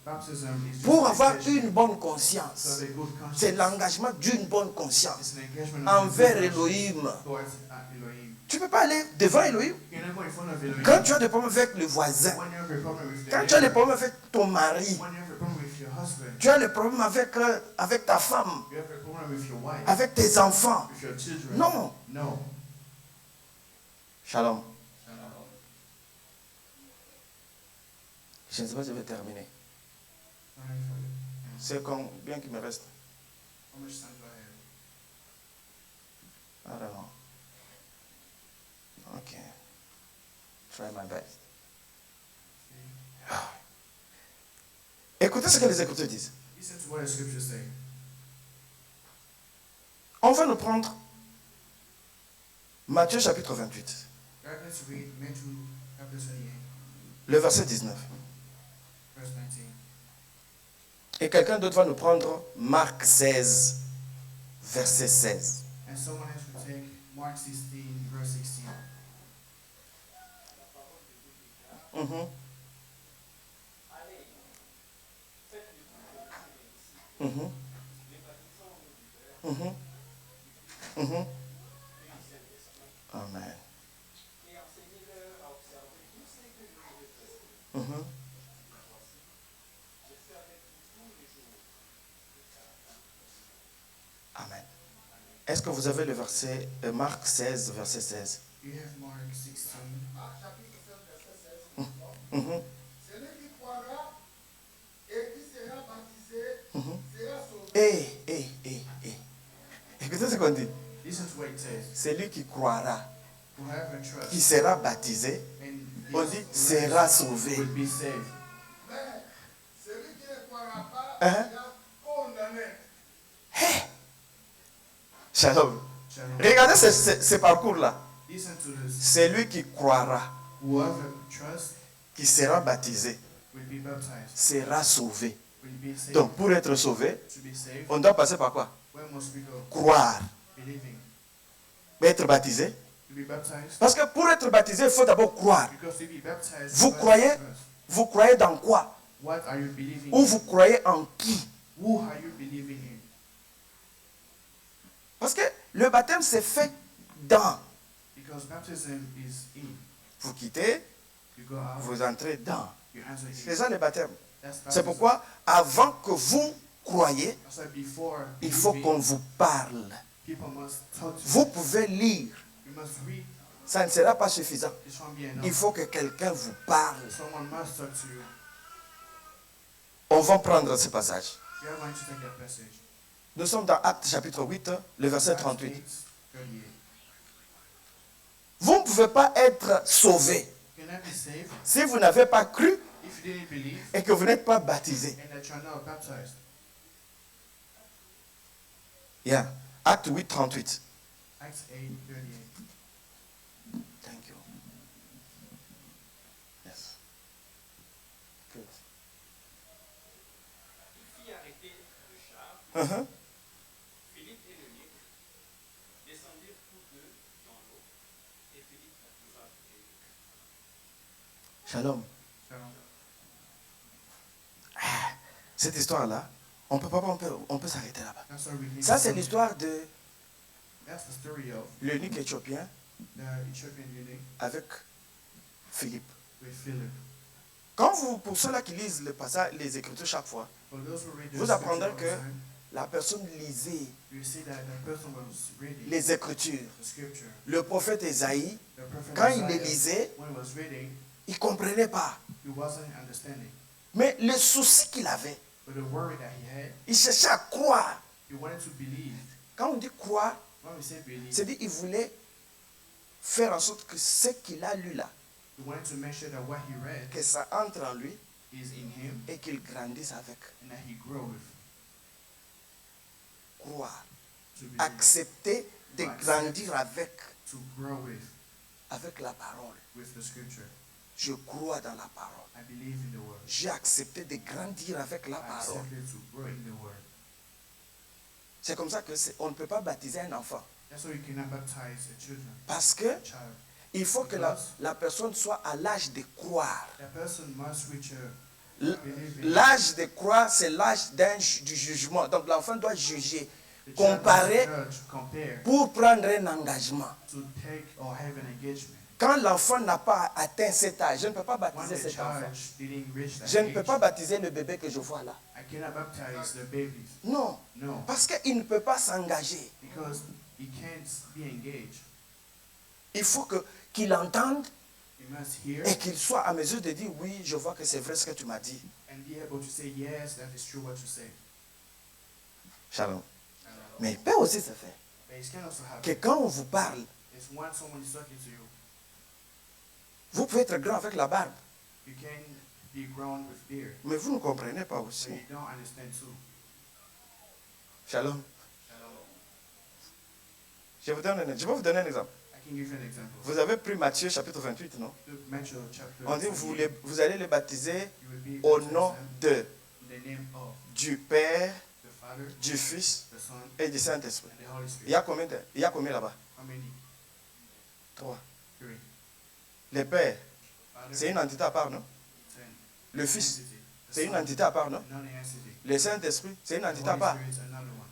baptism is just Pour an avoir engagement. une bonne So conscience, the good conscience. c'est l'engagement d'une bonne conscience It's an engagement of envers the good conscience Elohim. towards Elohim. Tu ne peux pas aller devant Elohim You cannot go in front of Elohim. quand tu as des problèmes avec le voisin, When you have a problem with the quand tu as des neighbor. problèmes avec ton mari, When you have a problem with your husband. tu as des problèmes avec ta femme, You have a problem with your wife. avec tes enfants. With your children. Non. No. Shalom. Je ne sais pas si je vais terminer. C'est combien qu'il me reste? How much time do I have? I don't know. Okay. Try my best. Écoutez ce que les Écritures disent. Listen to what the scriptures say. On va nous prendre Matthieu chapitre 28, Right, let's read Matthew chapter 28, le verset 19. verse 19. Et quelqu'un d'autre va nous prendre Marc 16, verset 16. And someone else will take Mark 16, verse 16. Mhm. Mhm. Mhm. Mhm. Amen. Mhm. Amen. Est-ce que vous avez le verset Marc 16, verset 16? You have Mark 16. Marc chapitre 16, verset 16. Mhm. Celui qui croira et qui sera baptisé sera sauvé. Écoutez ce qu'on dit. Listen to what it says. Celui qui croira, Whoever trusts qui sera baptisé, and on dit sera sauvé. will be saved. Mais celui qui ne croira pas Hein? sera condamné. Shalom. Shalom. Regardez ce parcours-là. Listen to this. Celui qui croira, Whoever trusts qui sera baptisé, will be baptized, sera sauvé. will be saved. Donc, pour être sauvé, To be saved, on doit passer par quoi? where must we go? Croire. Believing. Être baptisé. To be baptized, Parce que pour être baptisé, il faut d'abord croire. because to be baptized, Vous you must croyez? trust. Vous croyez dans quoi? What are you believing Ou in? vous croyez en qui? Who are you believing in? Parce que le baptême, c'est fait dans. Because baptism is in. Vous quittez, You go out, vous entrez dans. you answer C'est in. ça le baptême. That's C'est baptism. pourquoi, avant que vous croyez, That's why before il faut believing, qu'on vous parle. people must talk to Vous you. pouvez lire. You must read. Ça ne sera pas suffisant. This won't be enough. Il faut que quelqu'un vous parle. Someone must talk to you. On va prendre ce passage. We are going to take that passage. Nous sommes dans Actes chapitre 8, le verset Acts 38. 8, 38. Vous ne pouvez pas être sauvé You cannot be saved si vous n'avez pas cru if you didn't believe et que vous n'êtes pas baptisé. and that you are not baptized. Yeah. Acte 8, 38. Acts 8, 38. Thank you. Yes. Good. Il fit arrêter le char. Uh-huh. Philippe et l'eunuque descendirent tous deux dans l'eau, et Philippe baptisa l'eunuque. Shalom. Shalom. Cette histoire-là, on peut s'arrêter là-bas. That's what we need Ça, to c'est do. l'histoire de That's the story of l'eunuque éthiopien the Ethiopian eunuch avec Philippe. with Philip. Pour ceux-là qui lisent le passage, les Écritures chaque fois, For those who read the vous scripture apprendrez all the que time, la personne lisait you see that the person was reading les Écritures. the scripture. Le prophète Ésaïe, The prophet quand il les Isaiah, lisait, when he was reading, il ne comprenait pas. he wasn't understanding. Mais le souci qu'il avait, But the worry that he had, il cherchait à croire. he wanted to believe. Quand on dit croire, When we say believe, c'est-à-dire qu'il voulait faire en sorte que ce qu'il a lu là, he wanted to make sure that what he read que ça entre en lui is in him et qu'il grandisse avec. and that he grow with. Croire. To believe, Accepter de grandir to grow avec la parole. with the scripture. Je crois dans la parole. I believe in the word. J'ai accepté de grandir avec la I parole. accepted to grow in the word. C'est comme ça que on ne peut pas baptiser un enfant. That's why you cannot baptize a children, Parce que a child. il faut que la personne soit à l'âge de croire. That person must reach L- believing. L'âge de croire, c'est l'âge du jugement. Donc l'enfant doit juger, The child comparer must judge, compare, pour prendre un engagement. to take or have an engagement. Quand l'enfant n'a pas atteint cet âge, je ne peux pas When baptiser the cet enfant. child didn't reach that Je ne peux age, pas baptiser le bébé que je vois là. I cannot baptize the babies. Non, No, parce qu'il ne peut pas s'engager. because he can't be engaged. Il faut qu'il entende He must hear et qu'il soit à mesure de dire oui, je vois que c'est vrai ce que tu m'as dit. and be able to say, yes, that is true what you say. Shalom. Mais il peut aussi se faire But it can also que happen. quand on vous parle, It's when someone is talking to you, vous pouvez être grand avec la barbe, you can be grown with beard, mais vous ne comprenez pas but aussi. you don't understand too. Shalom. Je vais vous donner un exemple. I can give you an example. Vous avez pris Matthieu chapitre 28, non? Look, Matthew chapter On dit vous allez les baptiser you will be au baptized nom de, in the name of du Père, the Father, du Fils the Son, et du Saint-Esprit. and the Holy Spirit. Il y a combien là-bas? How many? 3. Three. Le Père, Father, c'est une entité à part, non? ten. Le Fils, Entity. The c'est une Son, entité à part, non? another entity. Le Saint-Esprit, c'est une The entité à Holy part. Spirit is another one.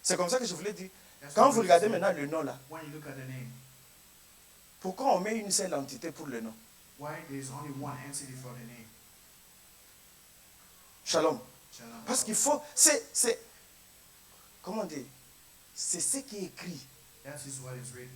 C'est comme ça que je voulais dire. That's Quand what vous we regardez say. maintenant le nom là, When you look at the name, pourquoi on met une seule entité pour le nom? why there's only one entity for the name? Shalom. Shalom. Parce qu'il faut, comment dire, c'est ce qui est écrit. That is what is written.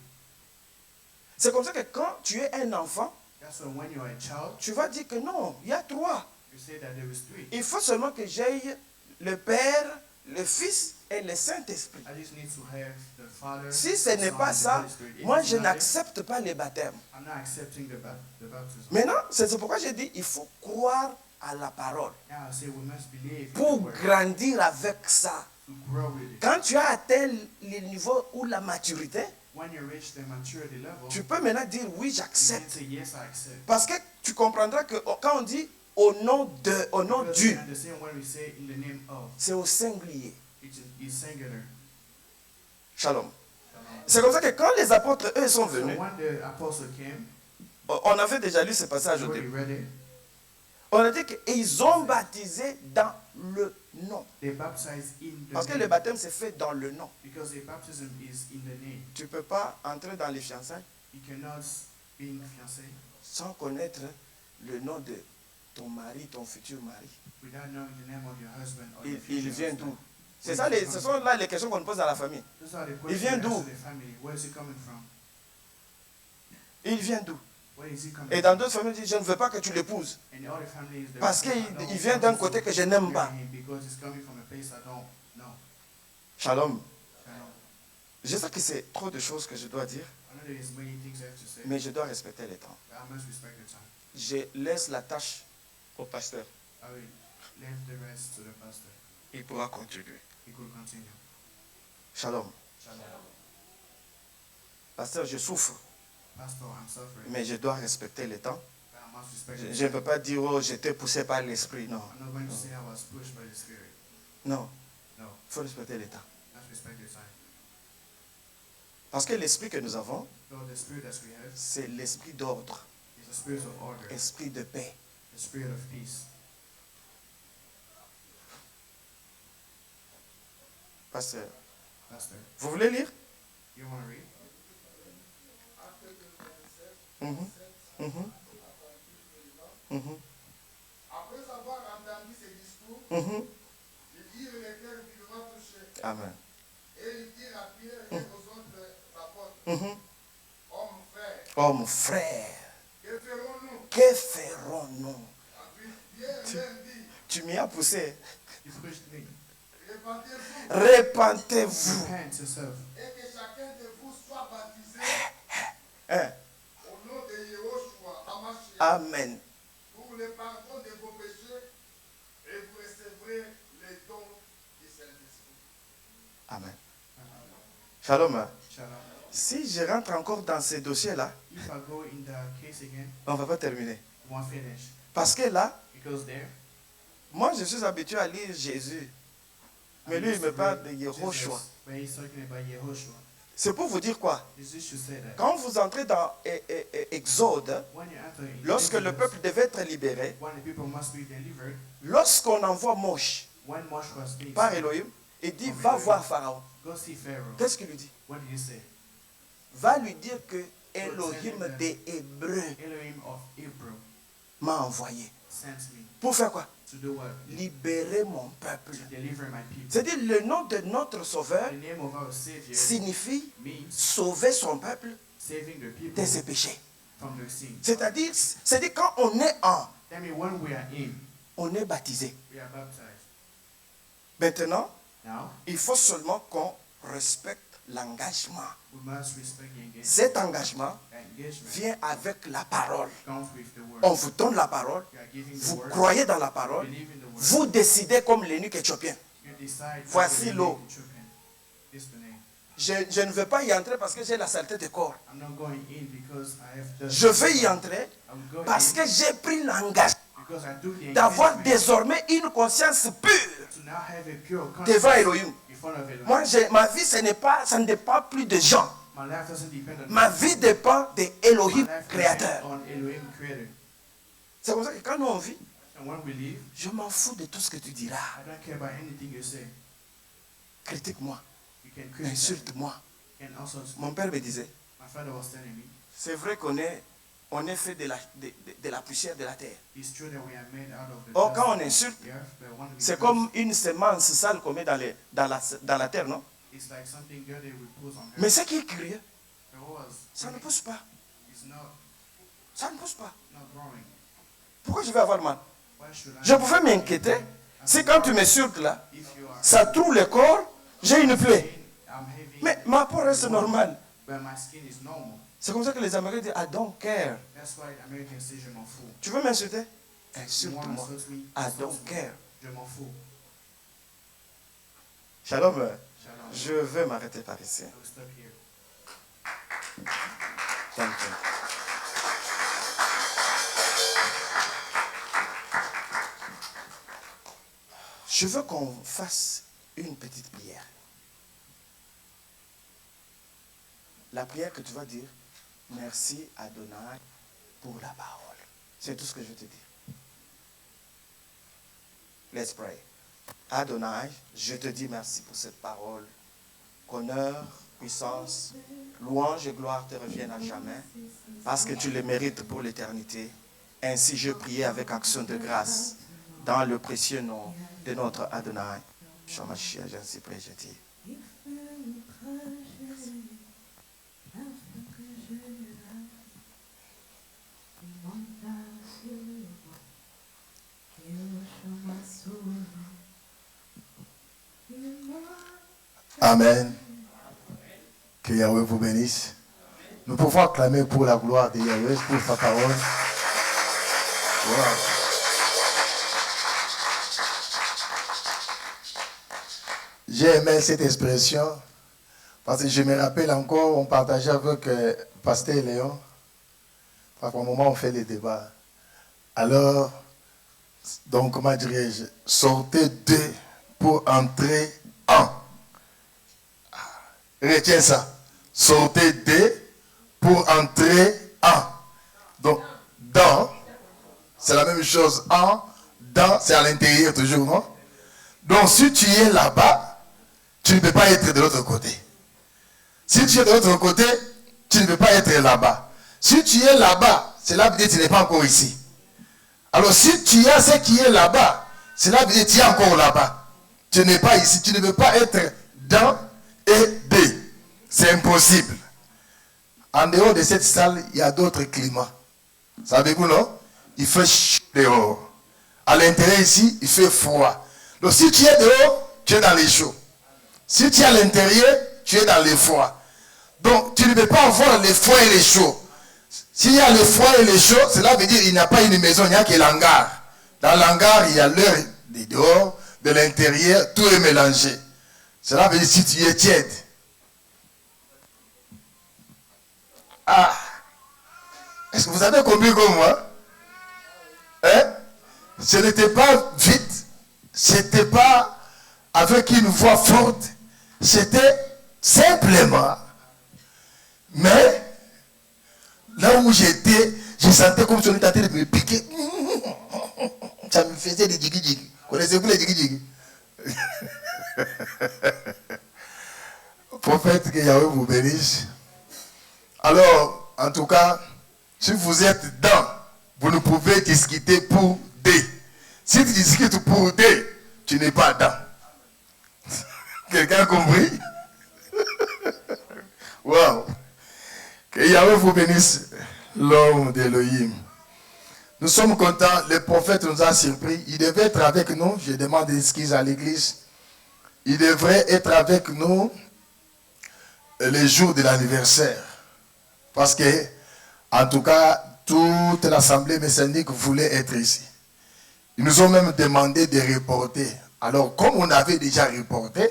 C'est comme ça que quand tu es un enfant, That's why when you are a child, tu vas dire que non, il y a 3. you say that there is three. Il faut seulement que j'aille le Père, le Fils et le Saint-Esprit. I just need to have the Father. Si ce the n'est Son, pas and the ça, Holy Spirit. If moi it's je not it, n'accepte pas les baptêmes. I'm not accepting the baptism. Maintenant, c'est pourquoi j'ai dit, il faut croire à la parole Now I say we must believe in the pour word grandir avec ça. to grow with it. Quand tu as atteint le niveau ou la maturité, When you reach the maturity level, tu peux maintenant dire oui, you can j'accepte. say yes, I accept. Parce que tu comprendras que quand on dit au nom Because du, you understand when we say in the name of, c'est au singulier. it's singular. Shalom. C'est comme ça que quand les apôtres, eux, sont So venus, when the apostle came, on avait déjà lu ce passage au already début. read it, On a dit qu'ils ont baptisé dans le nom. they baptized in the Parce que le name. baptême s'est fait dans le nom. Because the baptism is in the name. Tu ne peux pas entrer dans les fiançailles You cannot be fiancé sans connaître le nom de ton mari, ton futur mari. without knowing the name of your husband or your Il future vient husband. d'où? C'est ça, ce sont là les questions qu'on pose dans la famille. Those are the Il vient questions d'où? to the family. Where is he coming from? Il vient d'où? Where is he coming Et dans d'autres familles, ils disent, je ne veux pas que tu l'épouses. from? And the other family is the Parce I qu'il don't vient want d'un to côté que je n'aime pas. marry him because he's coming from a place I don't know. Shalom. Shalom. Je sais que c'est trop de choses que je dois dire, I know there is many things I have to say, mais je dois respecter les temps. but I must respect the time. Je laisse la tâche au pasteur. I will leave the rest to the pastor. Il pourra contribuer. He could continue. Shalom. Shalom. Pasteur, je souffre, Pastor, I'm suffering, mais je dois respecter les temps. but I must respect Je the ne time. peux pas dire, oh, j'étais poussé par l'esprit. Non, I'm not going to say I was pushed by the Spirit. non, No, il faut respecter les temps. I must respect the time. Parce que l'esprit que nous avons, So the Spirit that we have c'est l'esprit d'ordre, is a spirit of order, esprit de paix. the spirit of peace. Pasteur, Pastor, vous voulez lire? you want to read? Mhm, mhm, mhm, Après avoir entendu ces discours, mhm. ils eurent les cœurs vivement touchés. Amen. Et ils dirent à Pierre et aux autres apôtres, Mhm. hommes frères, Oh mon frère, que ferons-nous? que ferons-nous? Puis Pierre leur dit, Tu m'y as poussé. You pushed me. répandez-vous Répentez-vous. Repent yourself. et que chacun de vous soit baptisé Hein? au nom de Yahushua HaMashiach Amen. pour le pardon de vos péchés et vous recevrez les dons du Saint-Esprit. Amen. Shalom. hein. Shalom. Si je rentre encore dans ces dossiers-là, If I go in the case again, on ne va pas terminer. we won't finish. Parce que là, Because there, moi je suis habitué à lire Jésus. Mais lui, il me parle de Jesus, Yehoshua. but he's talking about Yehoshua. C'est pour vous dire quoi? Jesus should say that. Quand vous entrez dans Exode, When you enter in lorsque le Exodus, peuple devait être libéré, when the people must be delivered, lorsqu'on envoie Moshe when Moshe was being par sent, Elohim, il dit, va voir Pharaon. go see Pharaoh. Qu'est-ce qu'il lui dit? What did he say? Va lui dire que Elohim des Hébreux Elohim of Hebrew m'a envoyé. sent me Pour faire quoi? to do what? Libérer mon peuple. To deliver my people. C'est-à-dire, le nom de notre Sauveur The name of our Savior signifie means sauver son peuple saving the people de ses péchés. from their sins. C'est-à-dire, quand on est That means when we are in, on est baptisé. we are baptized. Maintenant, Now, il faut seulement qu'on respecte l'engagement. we must respect the engagement. Cet engagement Engagement vient avec la parole. comes with the word. On vous donne la parole, You are giving the vous word. croyez dans la parole, Believe in the word. vous décidez comme l'eunuque éthiopien. You decide. Voici l'eau. This is the name. je ne veux pas y entrer parce que j'ai la saleté de corps. I'm not going in because I have the. Je veux y entrer I'm going parce in que j'ai pris l'engagement because I took the d'avoir engagement désormais une conscience pure to now have a pure devant conscience Elohim. in front of Elohim. Moi, ma vie, ça ne dépend plus de gens. My life doesn't depend on Ma vie dépend de my Elohim, life créateur. depends on Elohim creator. C'est comme ça que quand nous on vit, And when we live, je m'en fous de tout ce que tu diras. I don't care about anything you say. Critique-moi, You can criticize, insulte-moi. you can also. Mon père me disait, My father was telling me, c'est vrai qu'on est fait de la poussière de la terre. it's true that we are made out of the Or, dust quand on of insulte, the earth, but when we c'est curse, comme une semence sale qu'on met dans la terre, non? it's like something dirty we put on earth. Mais ce qui est curieux, The was ça ne pousse pas. is not Ça ne pousse pas. growing. Pourquoi je vais avoir mal? Why should I? Je pouvais m'inquiéter si quand tu m'insultes là, If you are ça trouve le corps, j'ai une plaie. I'm having, Mais ma peau reste normale. but my skin is normal. C'est comme ça que les Américains disent, I don't care. That's why Americans say je m'en fous. Tu veux m'insulter? You want Insulte-moi. to insult me? I Insult don't me. care. Je m'en fous. Shalom. Shalom. Je vais m'arrêter par ici. I will stop here. Thank you. Je veux qu'on fasse une petite prière. La prière que tu vas dire, merci Adonai pour la parole. C'est tout ce que je te dis. Let's pray. Adonai, je te dis merci pour cette parole. Qu'honneur, puissance, louange et gloire te reviennent à jamais, parce que tu les mérites pour l'éternité. Ainsi je priais avec action de grâce, dans le précieux nom de notre Adonai. Shemashia, j'en suis prêt, je dis. Amen. Que Yahweh vous bénisse. Nous pouvons acclamer pour la gloire de Yahweh, pour sa parole. Wow. J'ai aimé cette expression parce que je me rappelle encore, on partageait avec Pasteur Léon. Par un moment, on fait les débats. Alors, donc, comment dirais-je, sortez deux pour entrer en. Retiens ça. Sortez deux pour entrer en. Donc, dans, c'est la même chose. En, dans, c'est à l'intérieur toujours, non? Donc, si tu es là-bas, tu ne peux pas être de l'autre côté. Si tu es de l'autre côté, tu ne peux pas être là-bas. Si tu es là-bas, cela veut dire que tu n'es pas encore ici. Alors, si tu as ce qui est là-bas, cela veut dire que tu es encore là-bas. Tu n'es pas ici. Tu ne peux pas être dans et deux. C'est impossible. En dehors de cette salle, il y a d'autres climats. Savez-vous, non? Il fait chaud dehors. À l'intérieur ici, il fait froid. Donc, si tu es dehors, tu es dans les chauds. Si tu es à l'intérieur, tu es dans les froids. Donc, tu ne peux pas avoir les froids et les chauds. S'il y a le froid et le chaud, cela veut dire qu'il n'y a pas une maison, il n'y a que l'hangar. Dans l'hangar, il y a l'air de dehors, de l'intérieur, tout est mélangé. Cela veut dire si tu es tiède. Ah! Est-ce que vous avez compris comme moi? Hein? Ce n'était pas vite, c'était pas avec une voix forte, c'était simplement. Mais là où j'étais, je sentais comme si on était en train de me piquer. Ça me faisait des djigui-djigui. Connaissez-vous les djigui-djigui? Prophète, que Yahweh vous bénisse. Alors, en tout cas, si vous êtes dans, vous ne pouvez discuter pour des. Si tu discutes pour des, tu n'es pas dans. Quelqu'un a compris? Wow! Que Yahweh vous bénisse, l'homme d'Elohim. Nous sommes contents, le prophète nous a surpris. Il devait être avec nous, je demande excuses à l'église. Il devrait être avec nous les jours de l'anniversaire. Parce que, en tout cas, toute l'assemblée messianique voulait être ici. Ils nous ont même demandé de reporter. Alors, comme on avait déjà reporté,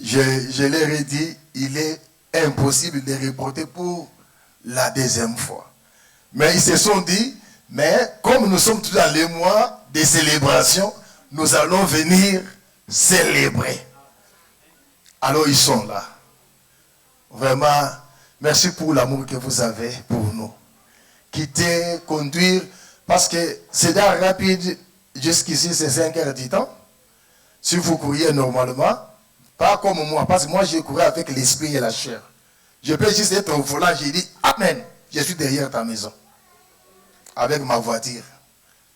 je leur ai dit, il est impossible de reporter pour la deuxième fois. Mais ils se sont dit, mais comme nous sommes tous dans les mois de célébration, nous allons venir célébrer. Alors ils sont là. Vraiment, merci pour l'amour que vous avez pour nous. Quitter, conduire, parce que c'est dans rapide, jusqu'ici c'est 5 heures du temps. Si vous couriez normalement, pas comme moi, parce que moi j'ai couru avec l'esprit et la chair. Je peux juste être au volant, j'ai dit Amen, je suis derrière ta maison. Avec ma voiture.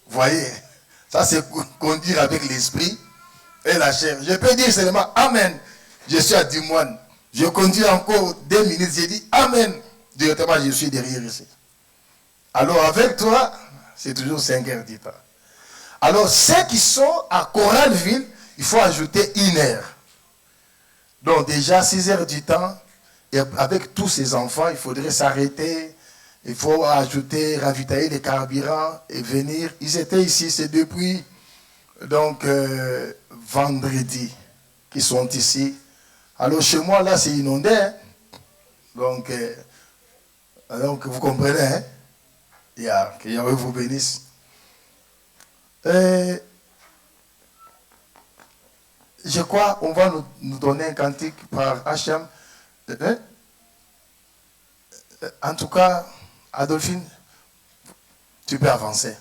Vous voyez, ça c'est conduire avec l'esprit et la chair. Je peux dire seulement Amen, je suis à Dimoine. Je conduis encore 2 minutes, j'ai dit Amen, directement je suis derrière ici. Alors avec toi, c'est toujours 5 heures du temps. Alors ceux qui sont à Coralville, il faut ajouter 1 heure. Donc déjà 6 heures du temps, et avec tous ces enfants, il faudrait s'arrêter, il faut ajouter, ravitailler les carburants et venir. Ils étaient ici, c'est depuis donc vendredi qu'ils sont ici. Alors chez moi là c'est inondé, hein? Donc vous comprenez, hein? Que Yahweh vous bénisse. Je crois qu'on va nous donner un cantique par Hachem. En tout cas, Adolphine, tu peux avancer.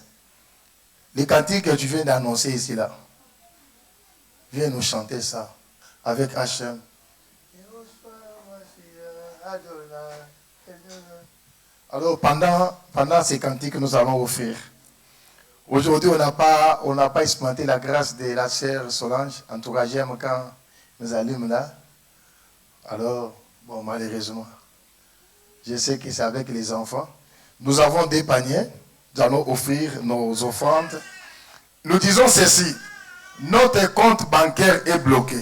Les cantiques que tu viens d'annoncer ici, là, viens nous chanter ça avec Hachem. Alors, pendant ces cantiques, nous allons offrir. Aujourd'hui, on n'a pas expérimenté la grâce de la sœur Solange. En tout cas, j'aime quand nous allument là. Alors, bon, malheureusement, je sais que c'est avec les enfants. Nous avons des paniers. Nous allons offrir nos offrandes. Nous disons ceci. Notre compte bancaire est bloqué.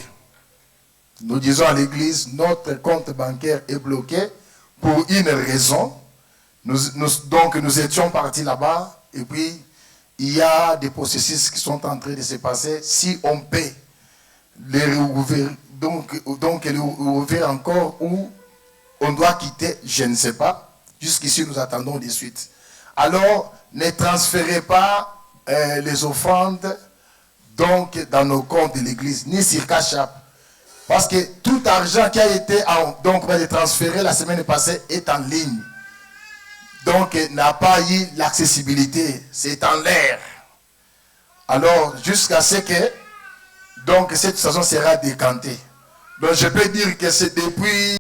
Nous disons à l'église, notre compte bancaire est bloqué pour une raison. Donc, nous étions partis là-bas et puis il y a des processus qui sont en train de se passer. Si on peut les rouvrir, donc les rouvrir encore ou on doit quitter, je ne sais pas. Jusqu'ici, nous attendons des suites. Alors, ne transférez pas les offrandes donc, dans nos comptes de l'église, ni sur Cash App. Parce que tout argent qui a été transféré la semaine passée est en ligne. Donc, n'a pas eu l'accessibilité. C'est en l'air. Alors, jusqu'à ce que, donc, cette situation sera décantée. Donc, je peux dire que c'est depuis